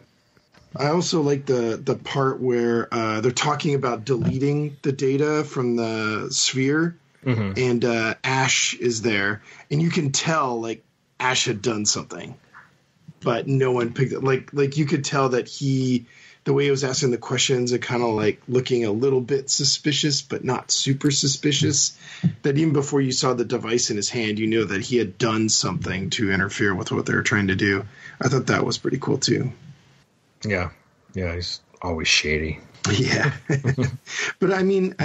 I also like the part where they're talking about deleting the data from the sphere, and Ash is there, and you can tell like Ash had done something, but no one picked it. Like you could tell that the way he was asking the questions, are kind of like looking a little bit suspicious, but not super suspicious. That even before you saw the device in his hand, you knew that he had done something to interfere with what they were trying to do. I thought that was pretty cool too. Yeah, he's always shady. Yeah, but I mean,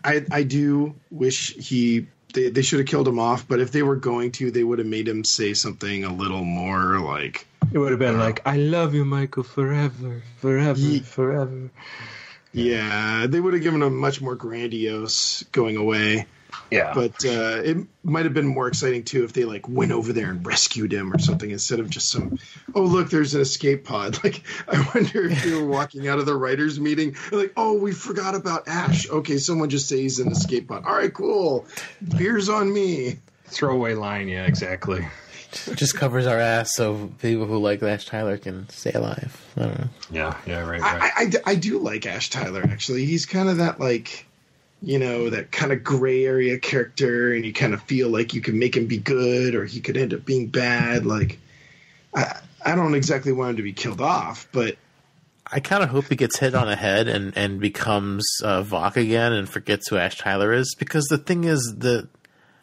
I do wish they should have killed him off. But if they were going to, they would have made him say something a little more like. It would have been like, "I love you, Michael, forever, forever." Yeah, they would have given him much more grandiose going away. Yeah, but it might have been more exciting too if they like went over there and rescued him or something instead of just some. Oh, look, there's an escape pod. Like, I wonder if they were walking out of the writers' meeting, like, oh, we forgot about Ash. Okay, someone just say he's an escape pod. All right, cool. Beer's on me. Throwaway line. Yeah, exactly. Just covers our ass so people who like Ash Tyler can stay alive. I don't know. Yeah, right. I do like Ash Tyler, actually. He's kind of that, like, that kind of gray area character, and you kind of feel like you can make him be good or he could end up being bad. Like, I don't exactly want him to be killed off, but I kind of hope he gets hit on the head and becomes Vok again and forgets who Ash Tyler is, because the thing is that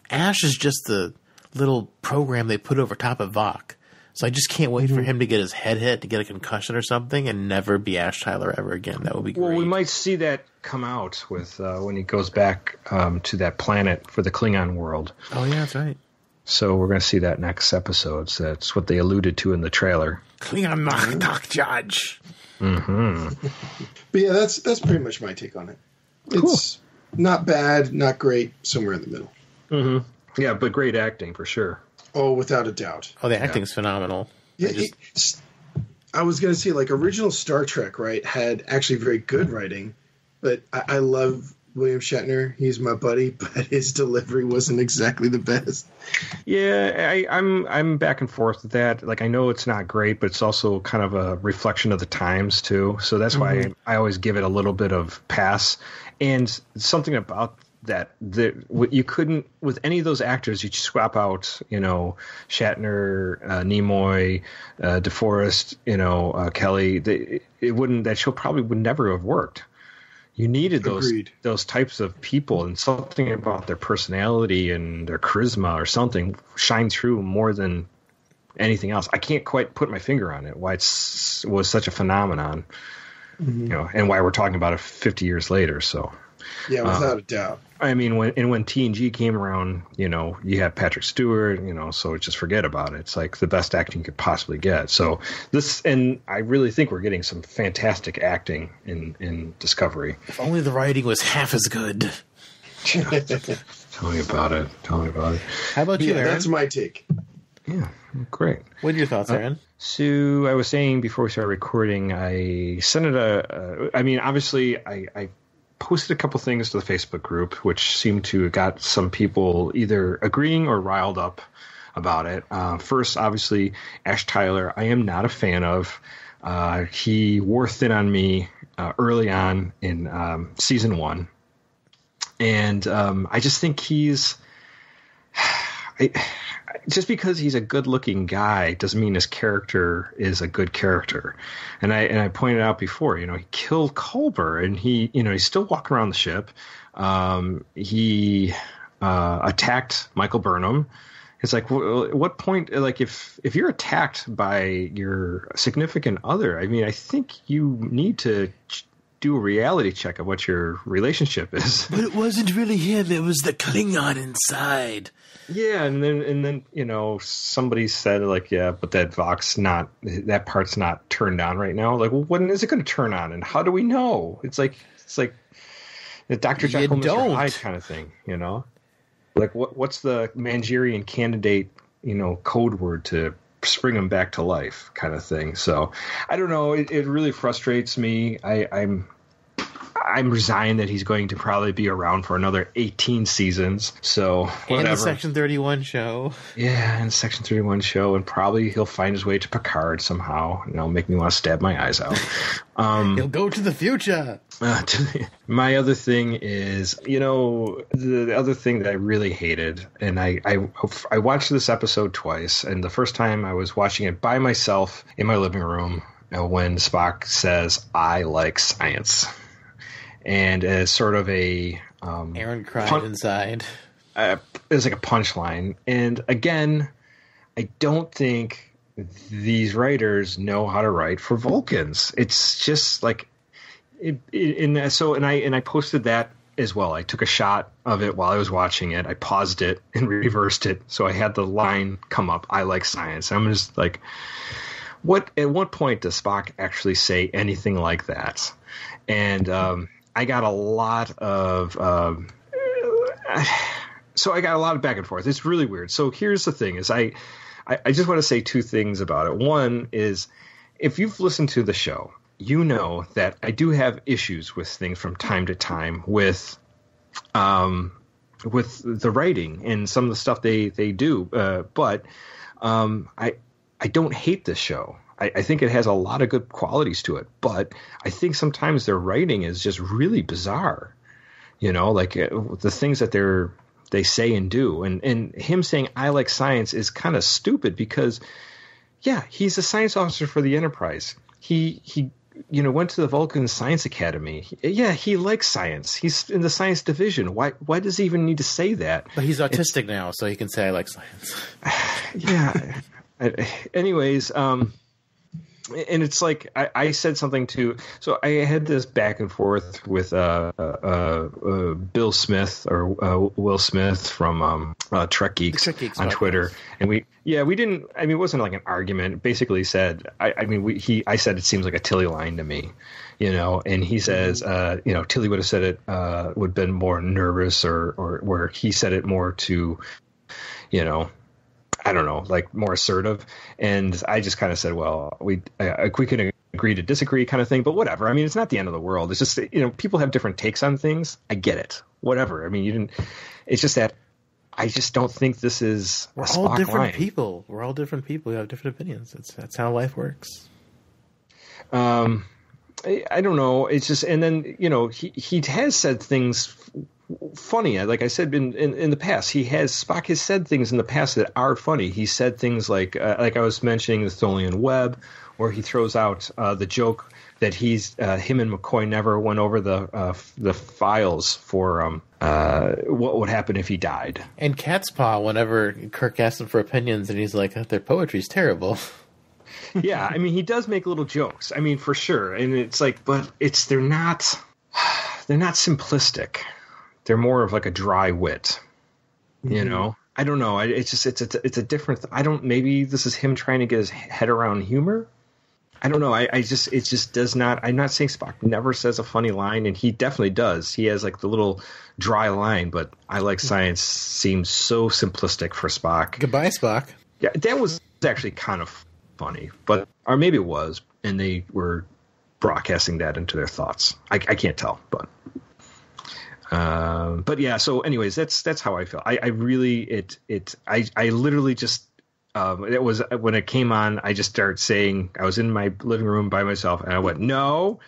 Ash is just the little program they put over top of Vok. So I just can't wait for him to get his head hit, to get a concussion or something, and never be Ash Tyler ever again. That would be great. Well, we might see that come out with when he goes back to that planet for the Klingon world. Oh, yeah, that's right. So we're going to see that next episode. So that's what they alluded to in the trailer. Klingon Knock Judge. Mm-hmm. But yeah, that's pretty much my take on it. Cool. It's not bad, not great, somewhere in the middle. Mm-hmm. Yeah, but great acting for sure. Oh, without a doubt. Oh, the acting's phenomenal. Yeah, I was going to say, like, original Star Trek, right, had actually very good writing, but I love William Shatner. He's my buddy, but his delivery wasn't exactly the best. Yeah, I'm back and forth with that. Like, I know it's not great, but it's also kind of a reflection of the times, too. So that's why I always give it a little bit of pass. And something about that you couldn't, with any of those actors, you swap out, Shatner, Nimoy, DeForest, Kelly. That show probably would never have worked. You needed those types of people, and something about their personality and their charisma or something shine through more than anything else. I can't quite put my finger on it, why it was such a phenomenon, and why we're talking about it 50 years later. So. Yeah, without a doubt. I mean, when TNG came around, you have Patrick Stewart, so just forget about it. It's like the best acting you could possibly get. So and I really think we're getting some fantastic acting in Discovery. If only the writing was half as good. Tell me about it. How about you, Aaron? That's my take. Yeah, great. What are your thoughts, Aaron? So I was saying before we started recording, I sent it obviously I posted a couple things to the Facebook group, which seemed to have got some people either agreeing or riled up about it. First, obviously, Ash Tyler, I am not a fan of. He wore thin on me early on in season 1. And I just think he's... just because he's a good-looking guy doesn't mean his character is a good character. And I pointed out before, he killed Culber, and he's still walking around the ship. He attacked Michael Burnham. It's like, at what point, like, if you're attacked by your significant other, I mean, I think you need to do a reality check of what your relationship is. But it wasn't really him. It was the Klingon inside. Yeah, and then you know, somebody said like, yeah, but that part's not turned on right now. Like, well, when is it going to turn on, and how do we know? It's like the Dr. Jekyll, Mr. Hyde kind of thing, you know. Like, what's the Manchurian Candidate, you know, code word to spring them back to life, kind of thing. So I don't know. It really frustrates me. I'm resigned that he's going to probably be around for another 18 seasons. So whatever. And the Section 31 show. Yeah, and Section 31 show, and probably he'll find his way to Picard somehow. You know, make me want to stab my eyes out. He'll go to the future. My other thing is, you know, the other thing that I really hated, and I watched this episode twice, and the first time I was watching it by myself in my living room when Spock says, "I like science." And as sort of a Aaron cried inside. It was like a punchline. And again, I don't think these writers know how to write for Vulcans. It's just like, and I posted that as well. I took a shot of it while I was watching it. I paused it and reversed it, so I had the line come up, "I like science." I'm just like, at what point does Spock actually say anything like that? And I got a lot of back and forth. It's really weird. So here's the thing: is I just want to say two things about it. One is, if you've listened to the show, you know that I do have issues with things from time to time with the writing and some of the stuff they do. But I don't hate this show. I think it has a lot of good qualities to it, but I think sometimes their writing is just really bizarre. You know, like the things that they say and do, and him saying "I like science" is kind of stupid because, yeah, he's a science officer for the Enterprise. He you know, went to the Vulcan Science Academy. Yeah, he likes science. He's in the science division. Why does he even need to say that? But he's autistic now, so he can say "I like science." Yeah. Anyways, and it's like I said something so I had this back and forth with Bill Smith or Will Smith from Trek Geeks on Twitter, and we didn't. I mean, it wasn't like an argument. Basically, said I said it seems like a Tilly line to me, you know, and he says you know, Tilly would have said it would have been more nervous or where he said it more to, you know, I don't know, like more assertive. And I just kind of said, well, we can agree to disagree kind of thing, but whatever. I mean, it's not the end of the world. It's just, you know, people have different takes on things. I get it. Whatever. I mean, it's just that I just don't think this is We're a all Spock different line. people. We're all different people. We have different opinions. That's how life works. I don't know. It's just, and then, you know, he has said things funny. Like I said in the past, Spock has said things in the past that are funny. He said things like I was mentioning the Tholian web, where he throws out the joke that him and McCoy never went over the files for what would happen if he died. And Cat's Paw, whenever Kirk asks him for opinions, and he's like, "Their poetry's terrible." Yeah, I mean, he does make little jokes. I mean, for sure. And it's like, but they're not simplistic. They're more of like a dry wit, you know? I don't know. It's a different, maybe this is him trying to get his head around humor. I don't know. It just does not, I'm not saying Spock never says a funny line, and he definitely does. He has like the little dry line, but "I like science" seems so simplistic for Spock. Goodbye, Spock. Yeah, that was actually kind of funny, or maybe it was, and they were broadcasting that into their thoughts. I can't tell, but yeah. So, anyways, that's how I feel. I literally just it was when it came on. I just started saying, I was in my living room by myself, and I went, no.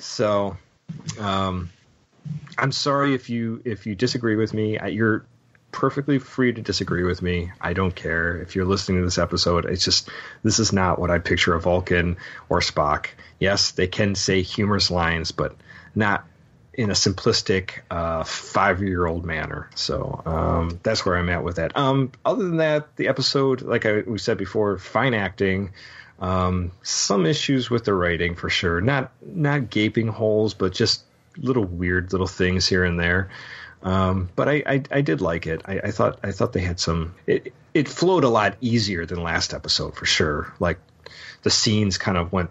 So, I'm sorry if you disagree with me. You're perfectly free to disagree with me. I don't care if you're listening to this episode. It's just, this is not what I picture a Vulcan or Spock. Yes, they can say humorous lines, but not in a simplistic 5-year-old manner. So that's where I'm at with that. Other than that, the episode, like we said before, fine acting. Some issues with the writing for sure. Not gaping holes, but just little weird little things here and there. But I did like it. I thought they had some. It flowed a lot easier than last episode for sure. Like the scenes kind of went.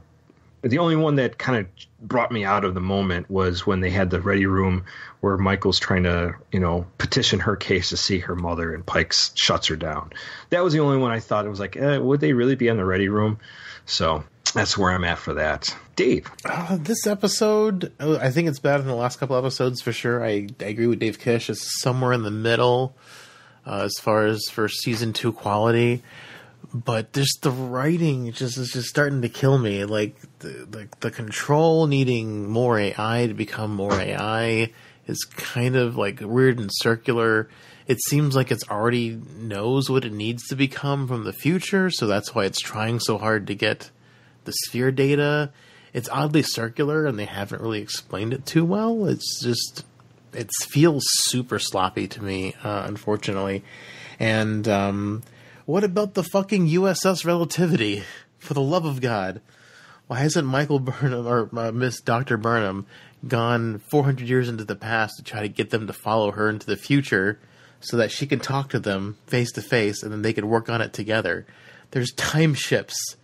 The only one that kind of brought me out of the moment was when they had the ready room where Michael's trying to, petition her case to see her mother, and Pike shuts her down. That was the only one I thought it was like, would they really be in the ready room? So that's where I'm at for that. Dave. This episode, I think it's better than the last couple episodes for sure. I agree with Dave Kish. It's somewhere in the middle as far as for season 2 quality. But just the writing is just starting to kill me. Like the control needing more AI to become more AI is kind of like weird and circular. It seems like it's already knows what it needs to become from the future, so that's why it's trying so hard to get the sphere data. It's oddly circular, and they haven't really explained it too well. It's just it feels super sloppy to me, unfortunately. And what about the fucking USS Relativity? For the love of God. Why hasn't Michael Burnham or Miss Dr. Burnham gone 400 years into the past to try to get them to follow her into the future so that she can talk to them face to face and then they could work on it together? There's time ships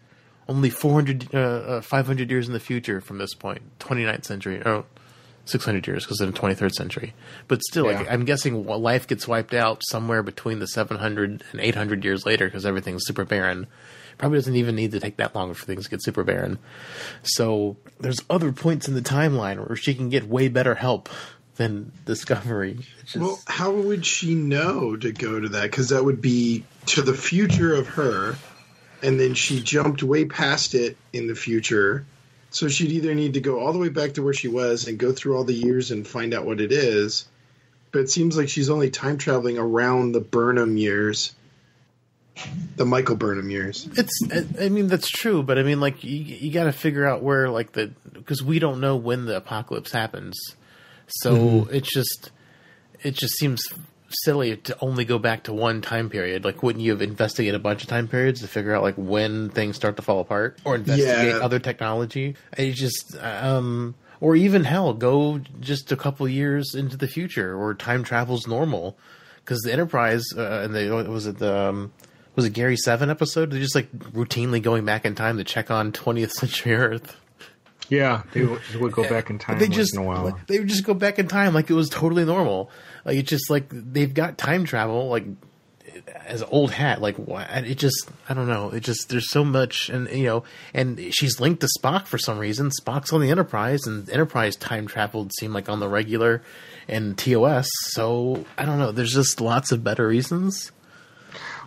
only 500 years in the future from this point. 29th century. 600 years because in the 23rd century. But still, Yeah. I'm guessing life gets wiped out somewhere between the 700 and 800 years later because everything's super barren. Probably doesn't even need to take that long for things to get super barren. So there's other points in the timeline where she can get way better help than Discovery. Well, how would she know to go to that? Because that would be to the future of her, and then she jumped way past it in the future. So she'd either need to go all the way back to where she was and go through all the years and find out what it is. But it seems like she's only time traveling around the Burnham years, the Michael Burnham years. That's true, but like you got to figure out where because we don't know when the apocalypse happens. So it just seems silly to only go back to one time period. Like, wouldn't you have investigated a bunch of time periods to figure out when things start to fall apart, or investigate other technology? Or even hell, go just a couple years into the future where time travel's normal, because the Enterprise was it Gary 7 episode? They're just routinely going back in time to check on 20th century Earth. Yeah, they would go back in time once in a while. They would just go back in time like it was totally normal. It's just they've got time travel as old hat. I don't know. There's so much, and and she's linked to Spock for some reason. Spock's on the Enterprise, and Enterprise time traveled seemed like on the regular and TOS. So I don't know. There's just lots of better reasons.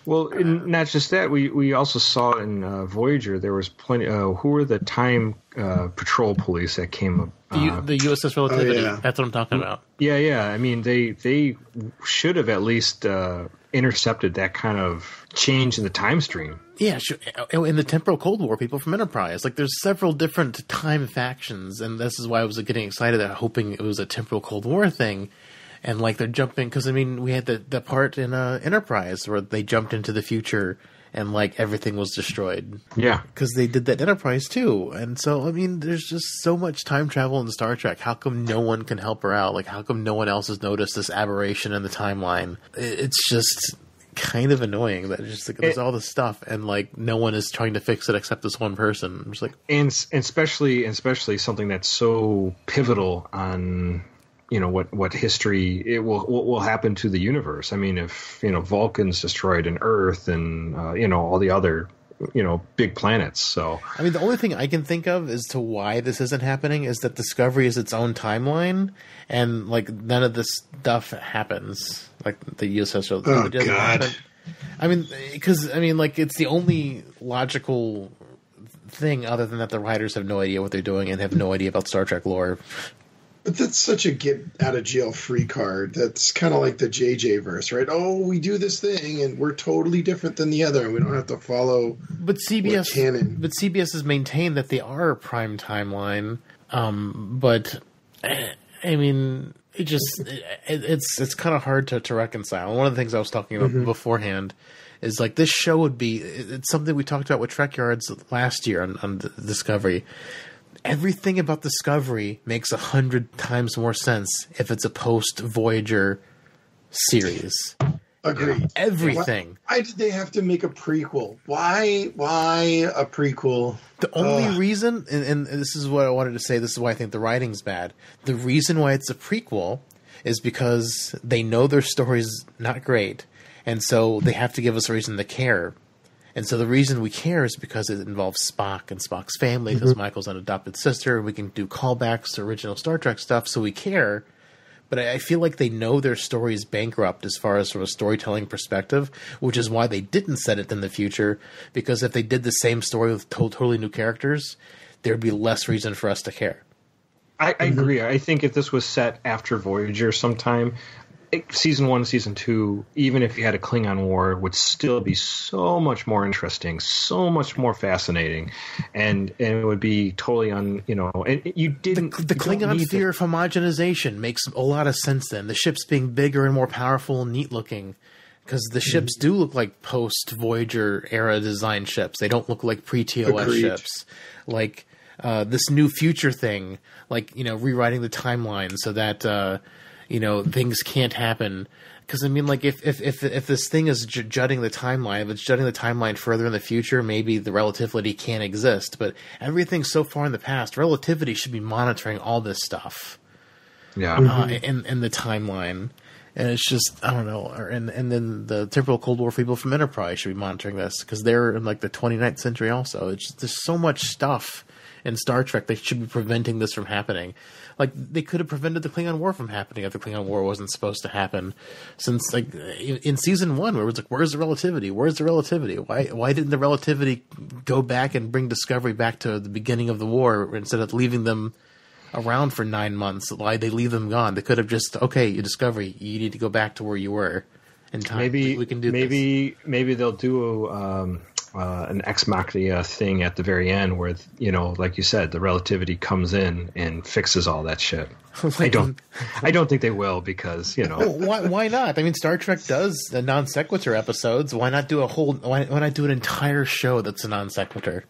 Well, not just that. We also saw in Voyager there was plenty. Who were the time patrol police that came up? The USS Relativity. Oh, yeah. That's what I'm talking about. Yeah. I mean, they should have at least intercepted that kind of change in the time stream. Yeah, sure. In the temporal Cold War, people from Enterprise, there's several different time factions, and this is why I was getting excited, hoping it was a temporal Cold War thing. And they're jumping, because we had the part in Enterprise where they jumped into the future and everything was destroyed. Yeah. Because they did that in Enterprise too. And so, there's just so much time travel in Star Trek. How come no one can help her out? How come no one else has noticed this aberration in the timeline? It's just kind of annoying that there's all this stuff and no one is trying to fix it except this one person. I'm just and especially something that's so pivotal on what history what will happen to the universe. If Vulcan's destroyed an Earth and all the other big planets. So the only thing I can think of as to why this isn't happening is that Discovery is its own timeline, and none of this stuff happens. The USS. Oh God! Because it's the only logical thing other than that the writers have no idea what they're doing and have no idea about Star Trek lore. But that's such a get out of jail free card. That's kind of like the JJ verse, right? Oh, we do this thing and we're totally different than the other, and we don't have to follow. But CBS canon. But CBS has maintained that they are a prime timeline. It's kind of hard to reconcile. One of the things I was talking about beforehand is like this show would be. It's something we talked about with Trek Yards last year on Discovery. Everything about Discovery makes 100 times more sense if it's a post-Voyager series. Agreed. Everything. Why did they have to make a prequel? Why a prequel? The only reason, and this is what I wanted to say, this is why I think the writing's bad. The reason why it's a prequel is because they know their story's not great, and so they have to give us a reason to care. And so the reason we care is because it involves Spock and Spock's family, because Michael's an adopted sister. We can do callbacks to original Star Trek stuff, so we care. But I feel like they know their story is bankrupt as far as from a storytelling perspective, which is why they didn't set it in the future, because if they did the same story with totally new characters, there'd be less reason for us to care. I agree. I think if this was set after Voyager sometime, season 1, season 2, even if you had a Klingon war, would still be so much more interesting, so much more fascinating, and it would be totally and you didn't. The Klingon fear of homogenization makes a lot of sense then. The ships being bigger and more powerful and neat looking, because the ships do look like post-Voyager era design ships. They don't look like pre-TOS ships. Like this new future thing, like, rewriting the timeline so that things can't happen. Because I mean, like, if this thing is jutting the timeline, if it's jutting the timeline further in the future, maybe the relativity can't exist. But everything so far in the past, relativity should be monitoring all this stuff. Yeah. In the timeline. And it's just, I don't know. And then the temporal Cold War people from Enterprise should be monitoring this, because they're in like the 29th century also. There's so much stuff in Star Trek they should be preventing this from happening. Like, they could have prevented the Klingon War from happening if the Klingon War wasn't supposed to happen. Since, like, in season 1, where it was like, where's the relativity? Where's the relativity? Why didn't the relativity go back and bring Discovery back to the beginning of the war instead of leaving them around for 9 months? Why'd they leave them gone? They could have just, okay, you Discovery, you need to go back to where you were in time. Maybe we can do this. Maybe they'll do an Ex Machina thing at the very end where, like you said, the relativity comes in and fixes all that shit. I don't think they will, because, Well, why not? I mean, Star Trek does the non sequitur episodes. Why not do why not do an entire show that's a non sequitur?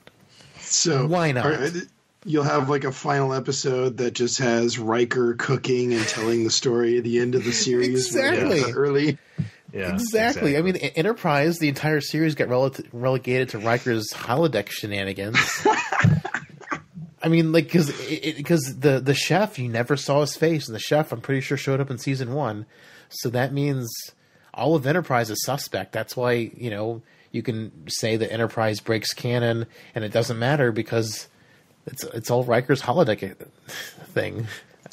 So why not? You'll have like a final episode that just has Riker cooking and telling the story at the end of the series. Exactly. Early. Yeah, exactly. I mean, Enterprise, the entire series got relegated to Riker's holodeck shenanigans. I mean, like, because the chef, you never saw his face, and the chef, I'm pretty sure, showed up in season 1. So that means all of Enterprise is suspect. That's why, you can say that Enterprise breaks canon, and it doesn't matter because it's all Riker's holodeck thing.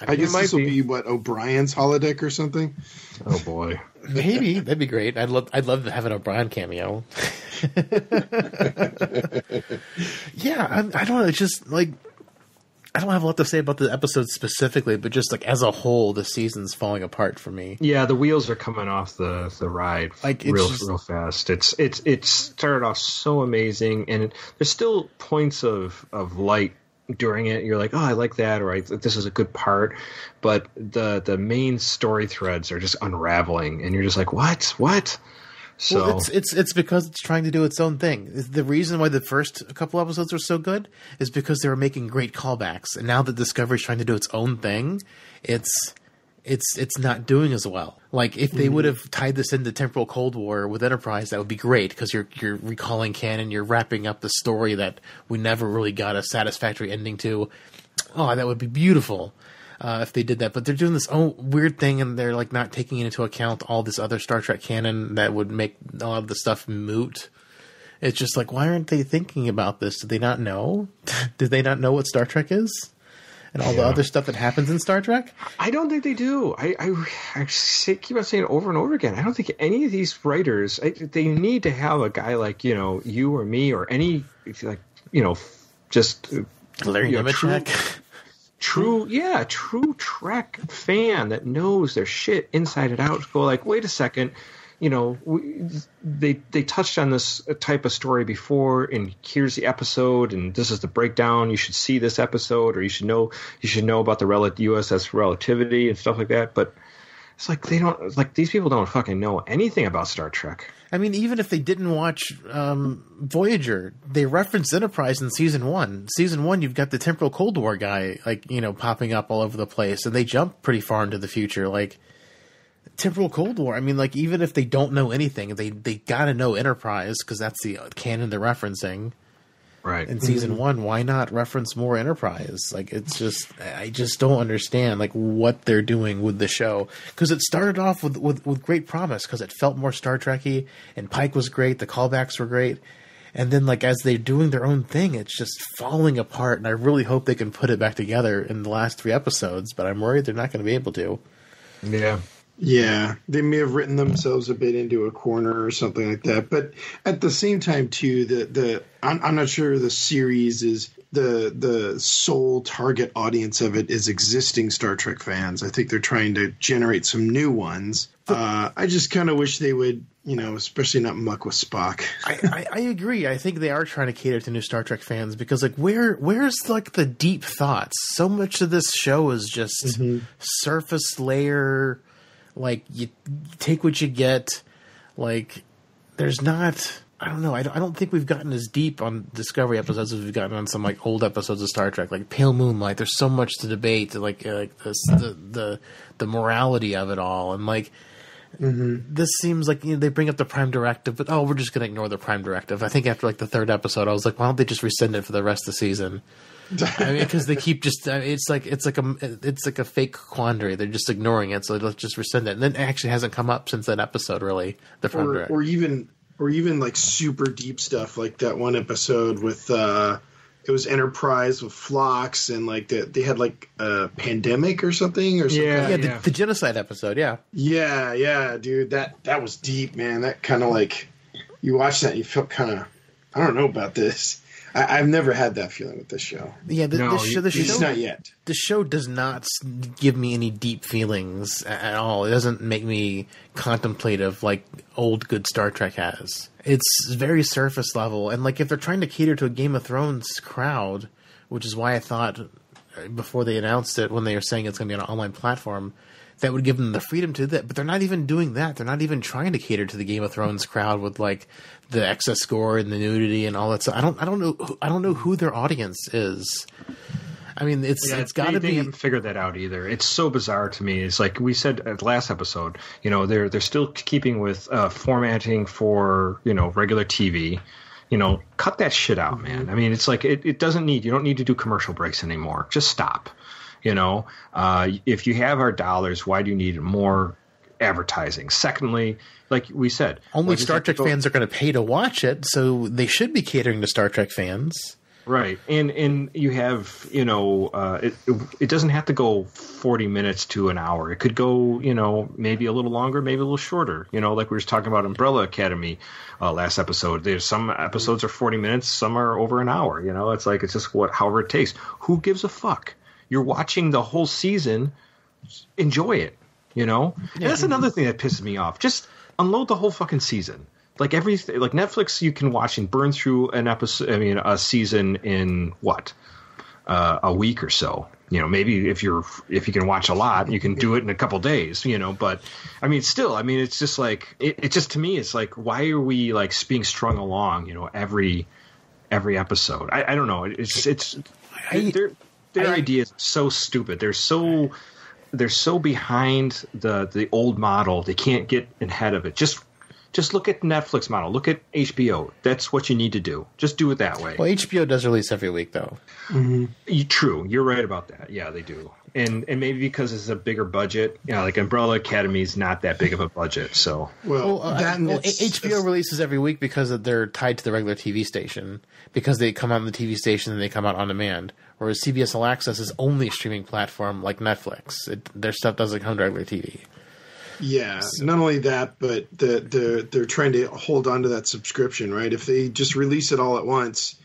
I guess this will be what, O'Brien's holodeck or something? Oh boy. Maybe. That'd be great. I'd love to have an O'Brien cameo. Yeah, I don't know. It's just like, I don't have a lot to say about the episode specifically, but just like as a whole, the season's falling apart for me. Yeah, the wheels are coming off the ride real fast. It started off so amazing, and there's still points of light during it. You're like, oh, I like that, or this is a good part, but the main story threads are just unraveling, and you're just like, what? So well, it's because it's trying to do its own thing. The reason why the first couple episodes were so good is because they were making great callbacks, and now that Discovery's trying to do its own thing, it's not doing as well. Like, if they would have tied this into temporal Cold War with Enterprise, that would be great, because you're recalling canon, you're wrapping up the story that we never really got a satisfactory ending to. Oh, that would be beautiful if they did that. But they're doing this weird thing, and they're like not taking into account all this other Star Trek canon that would make a lot of the stuff moot. It's just like, why aren't they thinking about this? Did they not know? Did they not know what Star Trek is? And all the other stuff that happens in Star Trek? I don't think they do. I keep on saying it over and over again. I don't think any of these writers, they need to have a guy like, you or me or any, like, just Larry Nemeczek. True Trek fan that knows their shit inside and out. Go like, wait a second. They touched on this type of story before, and here's the episode, and this is the breakdown. You should see this episode, or you should know about the USS relativity and stuff like that. But It's like these people don't fucking know anything about Star Trek. I mean, even if they didn't watch Voyager, they referenced Enterprise in season 1. Season 1, you've got the temporal Cold War guy, like, you know, popping up all over the place, and they jump pretty far into the future. Like, temporal Cold War. I mean, like, even if they don't know anything, they gotta know Enterprise because that's the canon they're referencing. Right. In season 1, why not reference more Enterprise? Like, it's just, I just don't understand, like, what they're doing with the show. Because it started off with great promise, because it felt more Star Trek-y, and Pike was great, the callbacks were great. And then, like, as they're doing their own thing, it's just falling apart, and I really hope they can put it back together in the last 3 episodes, but I'm worried they're not going to be able to. Yeah. Yeah, they may have written themselves a bit into a corner or something like that. But at the same time, too, I'm not sure the series is the sole target audience of it is existing Star Trek fans. I think they're trying to generate some new ones. I just kind of wish they would, you know, especially not muck with Spock. I agree. I think they are trying to cater to new Star Trek fans because, like, where's like the deep thoughts? So much of this show is just surface layer. Like, you take what you get. Like, there's not... I don't know. I don't think we've gotten as deep on Discovery episodes as we've gotten on some, like, old episodes of Star Trek. Like, Pale Moonlight, there's so much to debate. Like this, the morality of it all. And, like, this seems like, you know, they bring up the Prime Directive, but, we're just going to ignore the Prime Directive. I think after, like, the 3rd episode, I was like, why don't they just rescind it for the rest of the season? I mean, because they keep just it's like a fake quandary. They're just ignoring it, so let's just rescind it. And then it actually hasn't come up since that episode, really. Or even like super deep stuff, like that one episode with it was Enterprise with Phlox, and like they had like a pandemic or something. The genocide episode. Yeah, dude, that was deep, man. That kind of like you watch that, and you felt kind of, I don't know about this. I've never had that feeling with this show. Yeah, the show not yet. The show does not give me any deep feelings at all. It doesn't make me contemplative like old good Star Trek has. It's very surface level, and like if they're trying to cater to a Game of Thrones crowd, which is why I thought before they announced it, when they were saying it's going to be on an online platform, that would give them the freedom to do that. But they're not even doing that. They're not even trying to cater to the Game of Thrones crowd with like the excess score and the nudity and all that stuff. I don't know who their audience is. I mean, it's got to be. They haven't figured that out either. It's so bizarre to me. It's like we said at the last episode. You know, they're still keeping with formatting for, you know, regular TV. You know, cut that shit out, man. I mean, it's like it doesn't need. You don't need to do commercial breaks anymore. Just stop. You know, if you have our dollars, why do you need more advertising? Secondly, like we said, only Star Trek fans are going to pay to watch it, so they should be catering to Star Trek fans. Right. And you have, you know, it doesn't have to go 40 minutes to an hour. It could go, you know, maybe a little longer, maybe a little shorter. You know, like we were talking about Umbrella Academy last episode. There's some episodes are 40 minutes, some are over an hour. You know, it's like it's just however it takes. Who gives a fuck? You're watching the whole season. Enjoy it, you know? Yeah. And that's another thing that pisses me off. Just unload the whole fucking season. Like like Netflix, you can watch and burn through an episode. I mean, a season in what? A week or so. You know, maybe if you can watch a lot, you can do it in a couple days. You know, but I mean, still, I mean, it's just like it just to me, it's like, why are we like being strung along? You know, every episode. I don't know. Their ideas are so stupid. They're so behind the old model. They can't get ahead of it. Just look at Netflix model. Look at HBO. That's what you need to do. Just do it that way. Well, HBO does release every week, though. True. You're right about that. Yeah, they do. And maybe because it's a bigger budget, you know, like Umbrella Academy is not that big of a budget. So HBO releases every week because they're tied to the regular TV station, because they come out on the TV station and they come out on demand. Whereas CBS All Access is only a streaming platform like Netflix. Their stuff doesn't come to regular TV. Yeah, so. Not only that, but they're trying to hold on to that subscription, right? If they just release it all at once,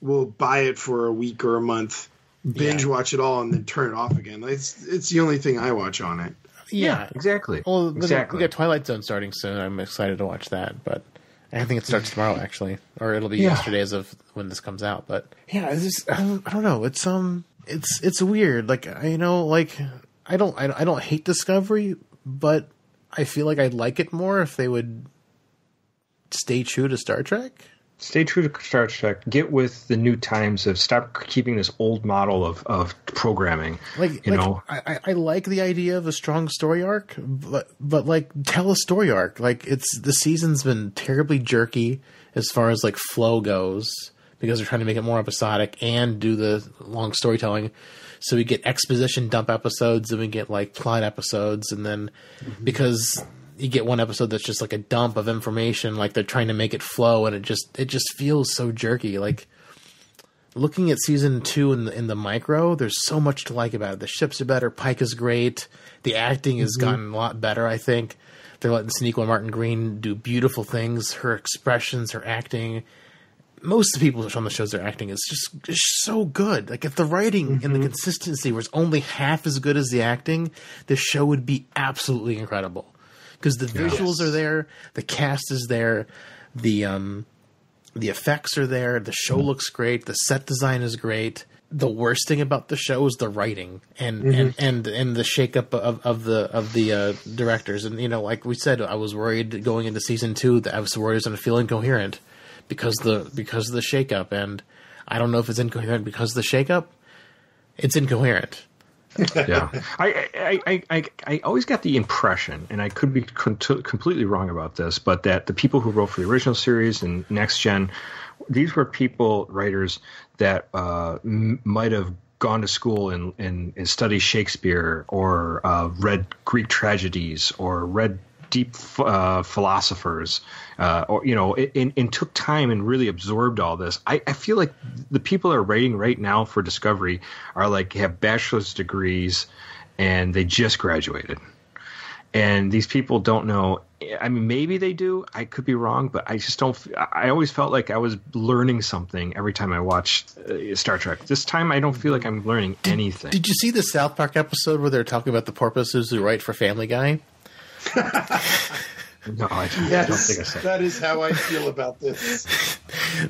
we'll buy it for a week or a month, binge watch it all, and then turn it off again. It's the only thing I watch on it. Yeah, exactly. Well, exactly. We got Twilight Zone starting soon. I'm excited to watch that, but I think it starts tomorrow, actually, or it'll be yesterday as of when this comes out. But yeah, I don't know. It's weird. Like, you know, like I don't hate Discovery, but I feel like I'd like it more if they would stay true to Star Trek. Stay true to Star Trek. Get with the new times of stop keeping this old model of programming. I like the idea of a strong story arc, but like tell a story arc. Like the season's been terribly jerky as far as like flow goes because they're trying to make it more episodic and do the long storytelling. So we get exposition dump episodes and we get like plot episodes, and then because you get one episode that's just like a dump of information, like they're trying to make it flow, and it just feels so jerky. Like looking at season 2 in the micro, there's so much to like about it. The ships are better, Pike is great, the acting has gotten a lot better. I think they're letting Sonequa Martin Green do beautiful things. Her expressions, her acting. Most of the people on the shows, their acting is just so good. Like if the writing and the consistency was only half as good as the acting, the show would be absolutely incredible. Because the visuals are there, the cast is there, the effects are there, the show looks great, the set design is great. The worst thing about the show is the writing and the shakeup of the directors. And like we said, I was worried going into season 2 that I was worried it was going to feel incoherent because of the shakeup. And I don't know if it's incoherent because of the shakeup. It's incoherent. Yeah, I always got the impression, and I could be completely wrong about this, but that the people who wrote for the original series and Next Gen, these were writers that might have gone to school and studied Shakespeare or read Greek tragedies or read deep philosophers, and took time and really absorbed all this. I feel like the people that are writing right now for Discovery are like have bachelor's degrees and they just graduated. And these people don't know. I mean, maybe they do. I could be wrong, but I just don't. I always felt like I was learning something every time I watched Star Trek. This time, I don't feel like I'm learning anything. Did you see the South Park episode where they're talking about the porpoises who write for Family Guy? No, I don't think I said that is how I feel about this.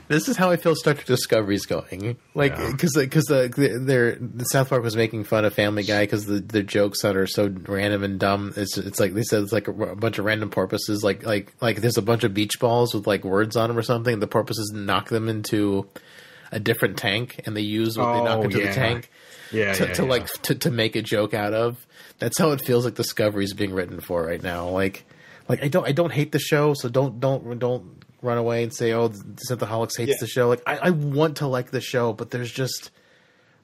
This is how I feel Star Trek Discovery's going. Like, because the South Park was making fun of Family Guy because the jokes that are so random and dumb. It's like they said it's like a bunch of random porpoises. Like there's a bunch of beach balls with like words on them or something. The porpoises knock them into a different tank, and they use what they knock into the tank to make a joke out of. That's how it feels like Discovery's being written for right now. Like I don't hate the show, so don't run away and say, oh, Synthaholics hates the show. Like I want to like the show, but there's just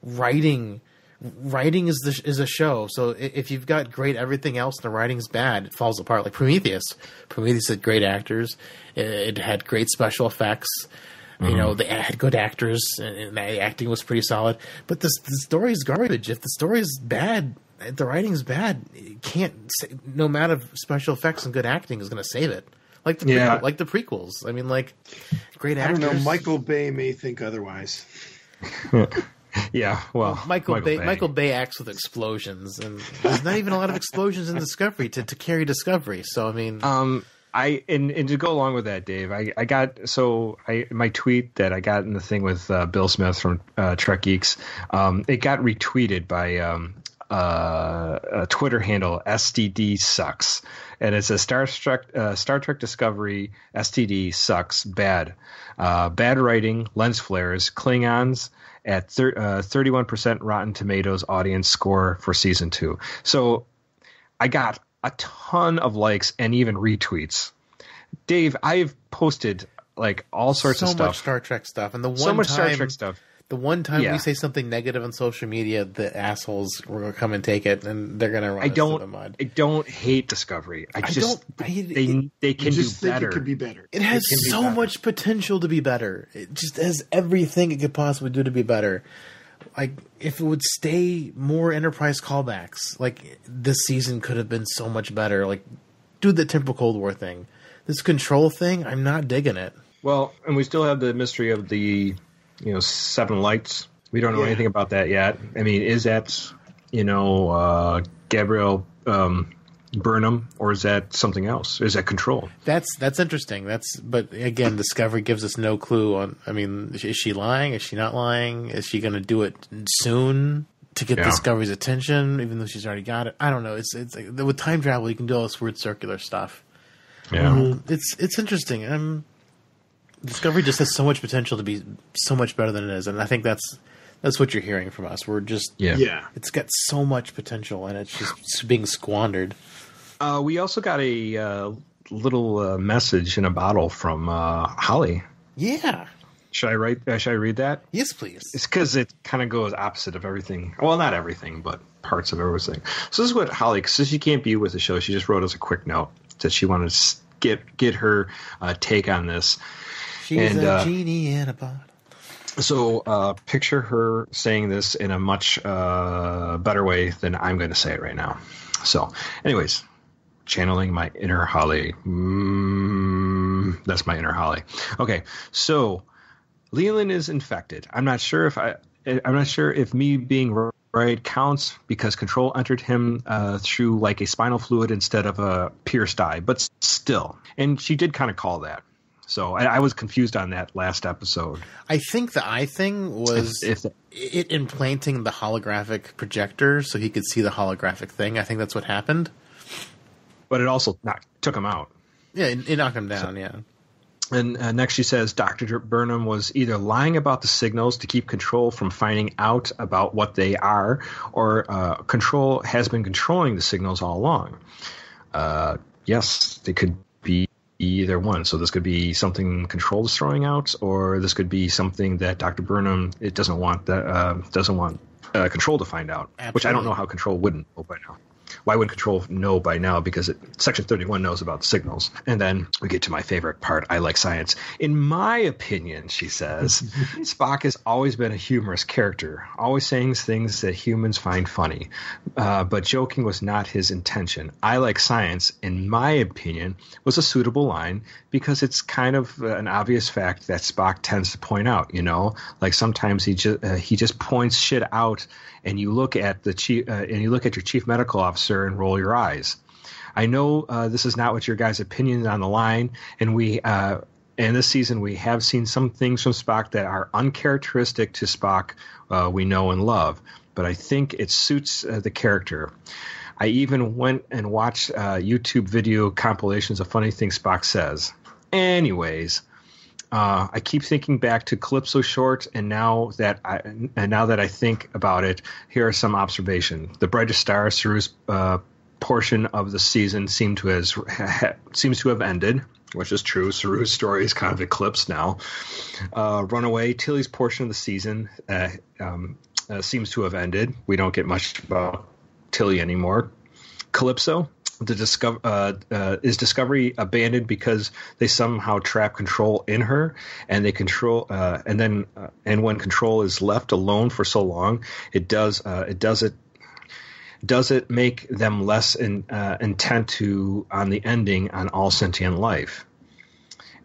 writing. Writing is a show. So if you've got great everything else and the writing's bad, it falls apart. Like Prometheus had great actors. It had great special effects. They had good actors, and the acting was pretty solid. But the story's garbage. If the story's bad, the writing's bad, it can't. No amount of special effects and good acting is going to save it. Like the prequels. I mean, like great actors. I don't know. Michael Bay may think otherwise. Yeah, well, Michael Bay acts with explosions, and there's not even a lot of explosions in Discovery to carry Discovery. So I mean, and to go along with that, Dave, I got my tweet that I got in the thing with Bill Smith from Trek Geeks, it got retweeted by a Twitter handle STD sucks, and it says Star Trek Discovery STD sucks bad writing, lens flares, Klingons at 31% Rotten Tomatoes audience score for season 2. So I got a ton of likes and even retweets. Dave, I've posted like all sorts of stuff. So much Star Trek stuff. And Star Trek stuff. The one time we say something negative on social media, the assholes will come and take it, and they're going to run us to the mud. I don't hate Discovery. I just hate it. They can do better. It could be better. It has so much potential to be better. It just has everything it could possibly do to be better. Like, if it would stay more Enterprise callbacks, like, this season could have been so much better. Like, do the Temporal Cold War thing. This Control thing, I'm not digging it. Well, and we still have the mystery of the, Seven Lights. We don't know anything about that yet. I mean, is that, Gabrielle Burnham, or is that something else? Is that Control? That's interesting. But again, Discovery gives us no clue on. I mean, is she lying? Is she not lying? Is she going to do it soon? to get Discovery's attention, even though she's already got it. I don't know. It's like, with time travel, you can do all this weird circular stuff. Yeah, it's interesting. Discovery just has so much potential to be so much better than it is, and I think that's what you're hearing from us. We're just it's got so much potential, and it's just being squandered. We also got a little message in a bottle from Holly. Yeah. Should I read that? Yes, please. It's because it kind of goes opposite of everything. Well, not everything, but parts of everything. So this is what Holly, since she can't be with the show, she just wrote us a quick note that she wanted to get her take on this. She's a genie in a bottle. So picture her saying this in a much better way than I'm going to say it right now. So, anyways, channeling my inner Holly. That's my inner Holly. Okay, so Leland is infected. I'm not sure if me being right counts because Control entered him through like a spinal fluid instead of a pierced eye, but still. And she did kind of call that. So I was confused on that last episode. I think the eye thing was it implanting the holographic projector so he could see the holographic thing. I think that's what happened. But it also took him out. Yeah, it knocked him down, yeah. And next she says Dr. Burnham was either lying about the signals to keep Control from finding out about what they are, or Control has been controlling the signals all along. Yes, they could be either one. So this could be something Control is throwing out, or this could be something that Dr. Burnham doesn't want Control to find out. Absolutely. Which I don't know how Control wouldn't know by now. Why would Control know by now? Because Section 31 knows about the signals. And then we get to my favorite part. I like science. In my opinion, she says, Spock has always been a humorous character, always saying things that humans find funny. But joking was not his intention. I like science, in my opinion, was a suitable line because it's kind of an obvious fact that Spock tends to point out, like sometimes he just points shit out, and you look at the chief, and you look at your chief medical officer and roll your eyes. I know this is not what your guys' opinion on the line, and in this season we have seen some things from Spock that are uncharacteristic to Spock we know and love, but I think it suits the character. I even went and watched YouTube video compilations of funny things Spock says. Anyways, I keep thinking back to Calypso short, and now that I think about it, here are some observations. The brightest star, Saru's portion of the season seems to have ended, which is true. Saru's story is kind of eclipsed now. Runaway, Tilly's portion of the season seems to have ended. We don't get much about Tilly anymore. Calypso. Is Discovery abandoned because they somehow trap Control in her, and they control, and when Control is left alone for so long, does it make them less intent on the ending on all sentient life?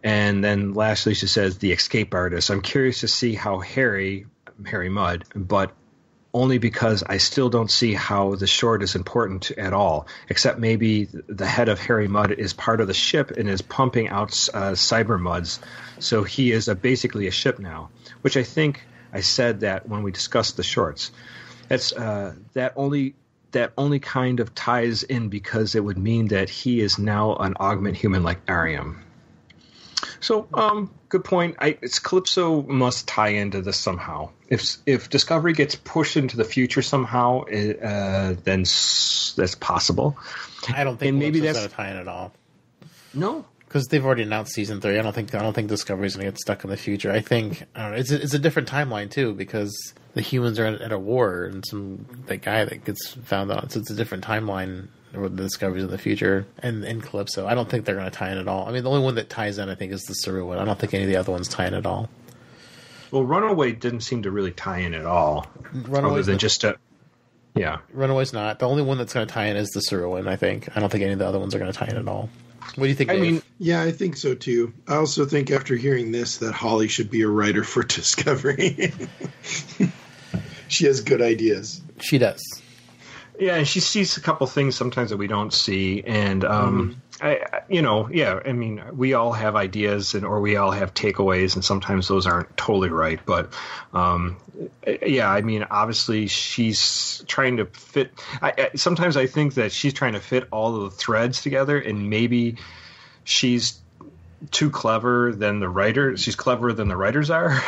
And then lastly, she says the escape artist. I'm curious to see how Harry Mudd, but only because I still don't see how the short is important at all, except maybe the head of Harry Mudd is part of the ship and is pumping out cyber muds, so he is basically a ship now, which I think I said that when we discussed the shorts. That's that only kind of ties in because it would mean that he is now an augment human like Ariam. So, good point. It's Calypso must tie into this somehow. If Discovery gets pushed into the future somehow, then that's possible. I don't think maybe that's going to tie in at all. No, because they've already announced season 3. I don't think Discovery's going to get stuck in the future. I think it's a different timeline too, because the humans are at a war, and that guy that gets found out. So it's a different timeline. The Discoveries in the future and Calypso. I don't think they're going to tie in at all. I mean, the only one that ties in, I think, is the Saru one. I don't think any of the other ones tie in at all. Well, Runaway didn't seem to really tie in at all. Runaway's not. The only one that's going to tie in is the Saru one, I think. I don't think any of the other ones are going to tie in at all. What do you think, Dave? Yeah, I think so, too. I also think after hearing this that Holly should be a writer for Discovery. She has good ideas. She does. Yeah, and she sees a couple things sometimes that we don't see, and I mean, we all have ideas or we all have takeaways, and sometimes those aren't totally right. But, I mean, obviously she's trying to fit. Sometimes I think that she's trying to fit all of the threads together, and maybe she's too clever than the writer. She's cleverer than the writers are,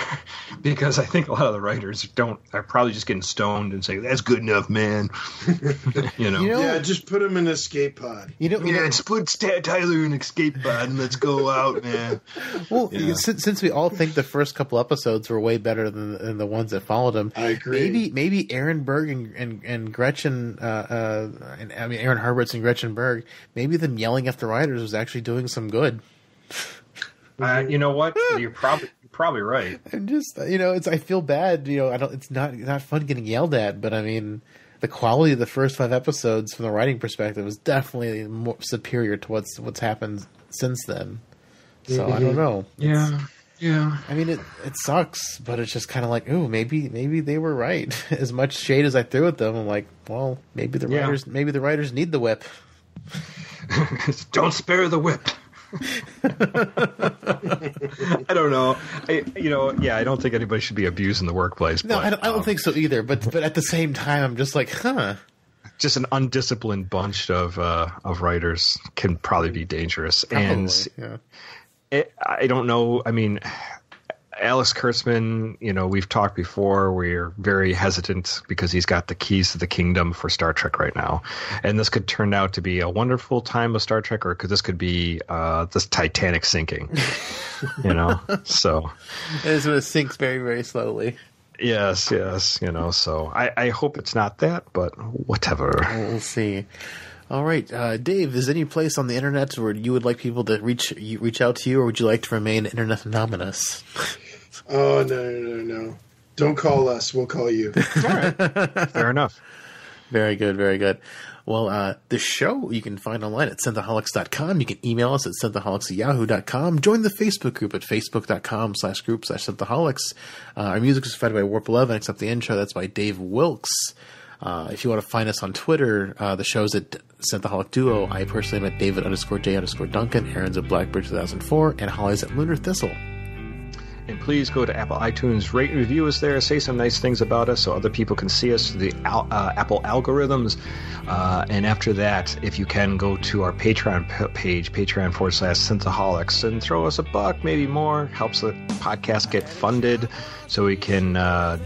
because I think a lot of the writers are probably just getting stoned and saying, "That's good enough, man." Yeah, just put him in an escape pod. Just put Tyler in an escape pod and let's go out, man. Well, since we all think the first couple episodes were way better than the ones that followed him, I agree. Maybe Aaron Berg and Gretchen, Aaron Harberts and Gretchen Berg, maybe them yelling at the writers was actually doing some good. You know what? You're probably right. And just I feel bad. It's not fun getting yelled at, but I mean, the quality of the first 5 episodes from the writing perspective is definitely more superior to what's happened since then. So I don't know. Yeah. I mean, it sucks, but it's just kind of like, ooh, maybe they were right. As much shade as I threw at them, I'm like, well, maybe the writers need the whip. Don't spare the whip. I don't know. I don't think anybody should be abused in the workplace. No, I don't think so either. But at the same time, I'm just like, just an undisciplined bunch of writers can probably be dangerous. Probably, I don't know. I mean, Alex Kurtzman, we've talked before. We're very hesitant because he's got the keys to the kingdom for Star Trek right now. And this could turn out to be a wonderful time of Star Trek, or this could be this Titanic sinking, So. It sinks very, very slowly. Yes, so I hope it's not that, but whatever. We'll see. All right, Dave, is there any place on the internet where you would like people to reach out to you, or would you like to remain internet anonymous? Oh, no. Don't call us. We'll call you. All right. Fair enough. Very good, very good. Well, the show you can find online at Synthaholics.com. You can email us at synthaholics@yahoo.com. Join the Facebook group at facebook.com/group/Synthaholics. Our music is provided by Warp 11, except the intro. That's by Dave Wilkes. If you want to find us on Twitter, the show's at Synthaholic Duo. I personally am at David_J_Duncan. Aaron's at Blackbird 2004, and Holly's at Lunar Thistle. And please go to Apple iTunes, rate and review us there, say some nice things about us so other people can see us through the Apple algorithms. And after that, if you can, go to our Patreon page, Patreon.com/Synthaholics, and throw us $1, maybe more. Helps the podcast get funded so we can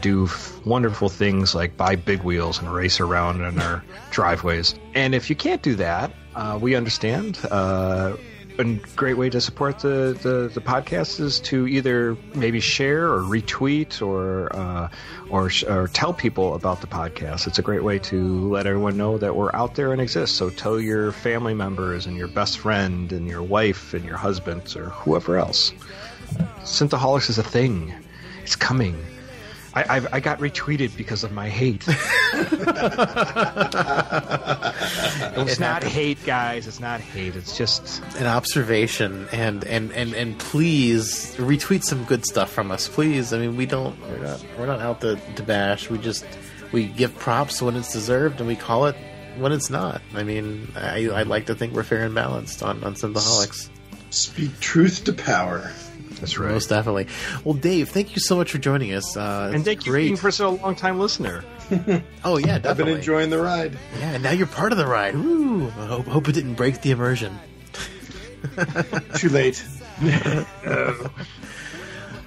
do wonderful things like buy big wheels and race around in our driveways. And if you can't do that, we understand. A great way to support the podcast is to either maybe share or retweet or tell people about the podcast. It's a great way to let everyone know that we're out there and exist. So tell your family members and your best friend and your wife and your husband or whoever else. Synthaholics is a thing. It's coming. I got retweeted because of my hate. It's not hate, guys. It's not hate. It's just an observation. And please retweet some good stuff from us, please. I mean, we're not out to bash. We give props when it's deserved, and we call it when it's not. I mean, I like to think we're fair and balanced on Synthaholics. Speak truth to power. That's right. Most definitely. Well, Dave, thank you so much for joining us. And thank you for being such a long-time listener. Oh, yeah, definitely. I've been enjoying the ride. Yeah, and now you're part of the ride. Woo! I hope it didn't break the immersion. Too late.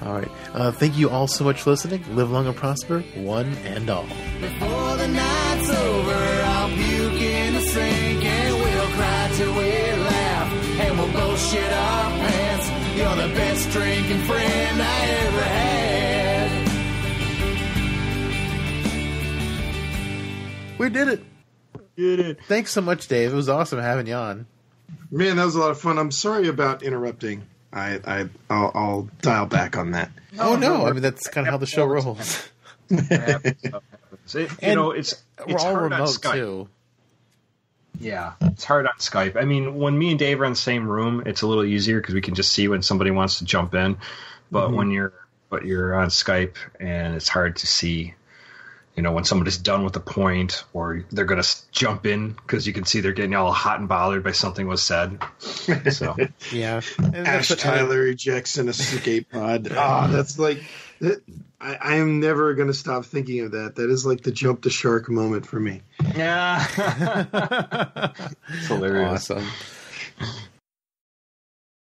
All right. Thank you all so much for listening. Live long and prosper, one and all. Before the night's over, I'll puke in the sink and we'll cry till we laugh. And we'll both shit our pants. You're the best drinking friend I ever had. We did it. Did it. Thanks so much, Dave. It was awesome having you on. Man, that was a lot of fun. I'm sorry about interrupting. I'll dial back on that. Oh, no. I mean, that's kind of how the show rolls. It's we're all hard remote, on Skype. too. Yeah, it's hard on Skype. I mean, when me and Dave are in the same room, it's a little easier because we can just see when somebody wants to jump in. But when you're on Skype and it's hard to see when somebody's done with the point, or they're going to jump in because you can see they're getting all hot and bothered by something was said. So Yeah. Ash Tyler ejects an escape pod. That's like that. I am never going to stop thinking of that. That is like the jump the shark moment for me. yeah, it's hilarious. Awesome.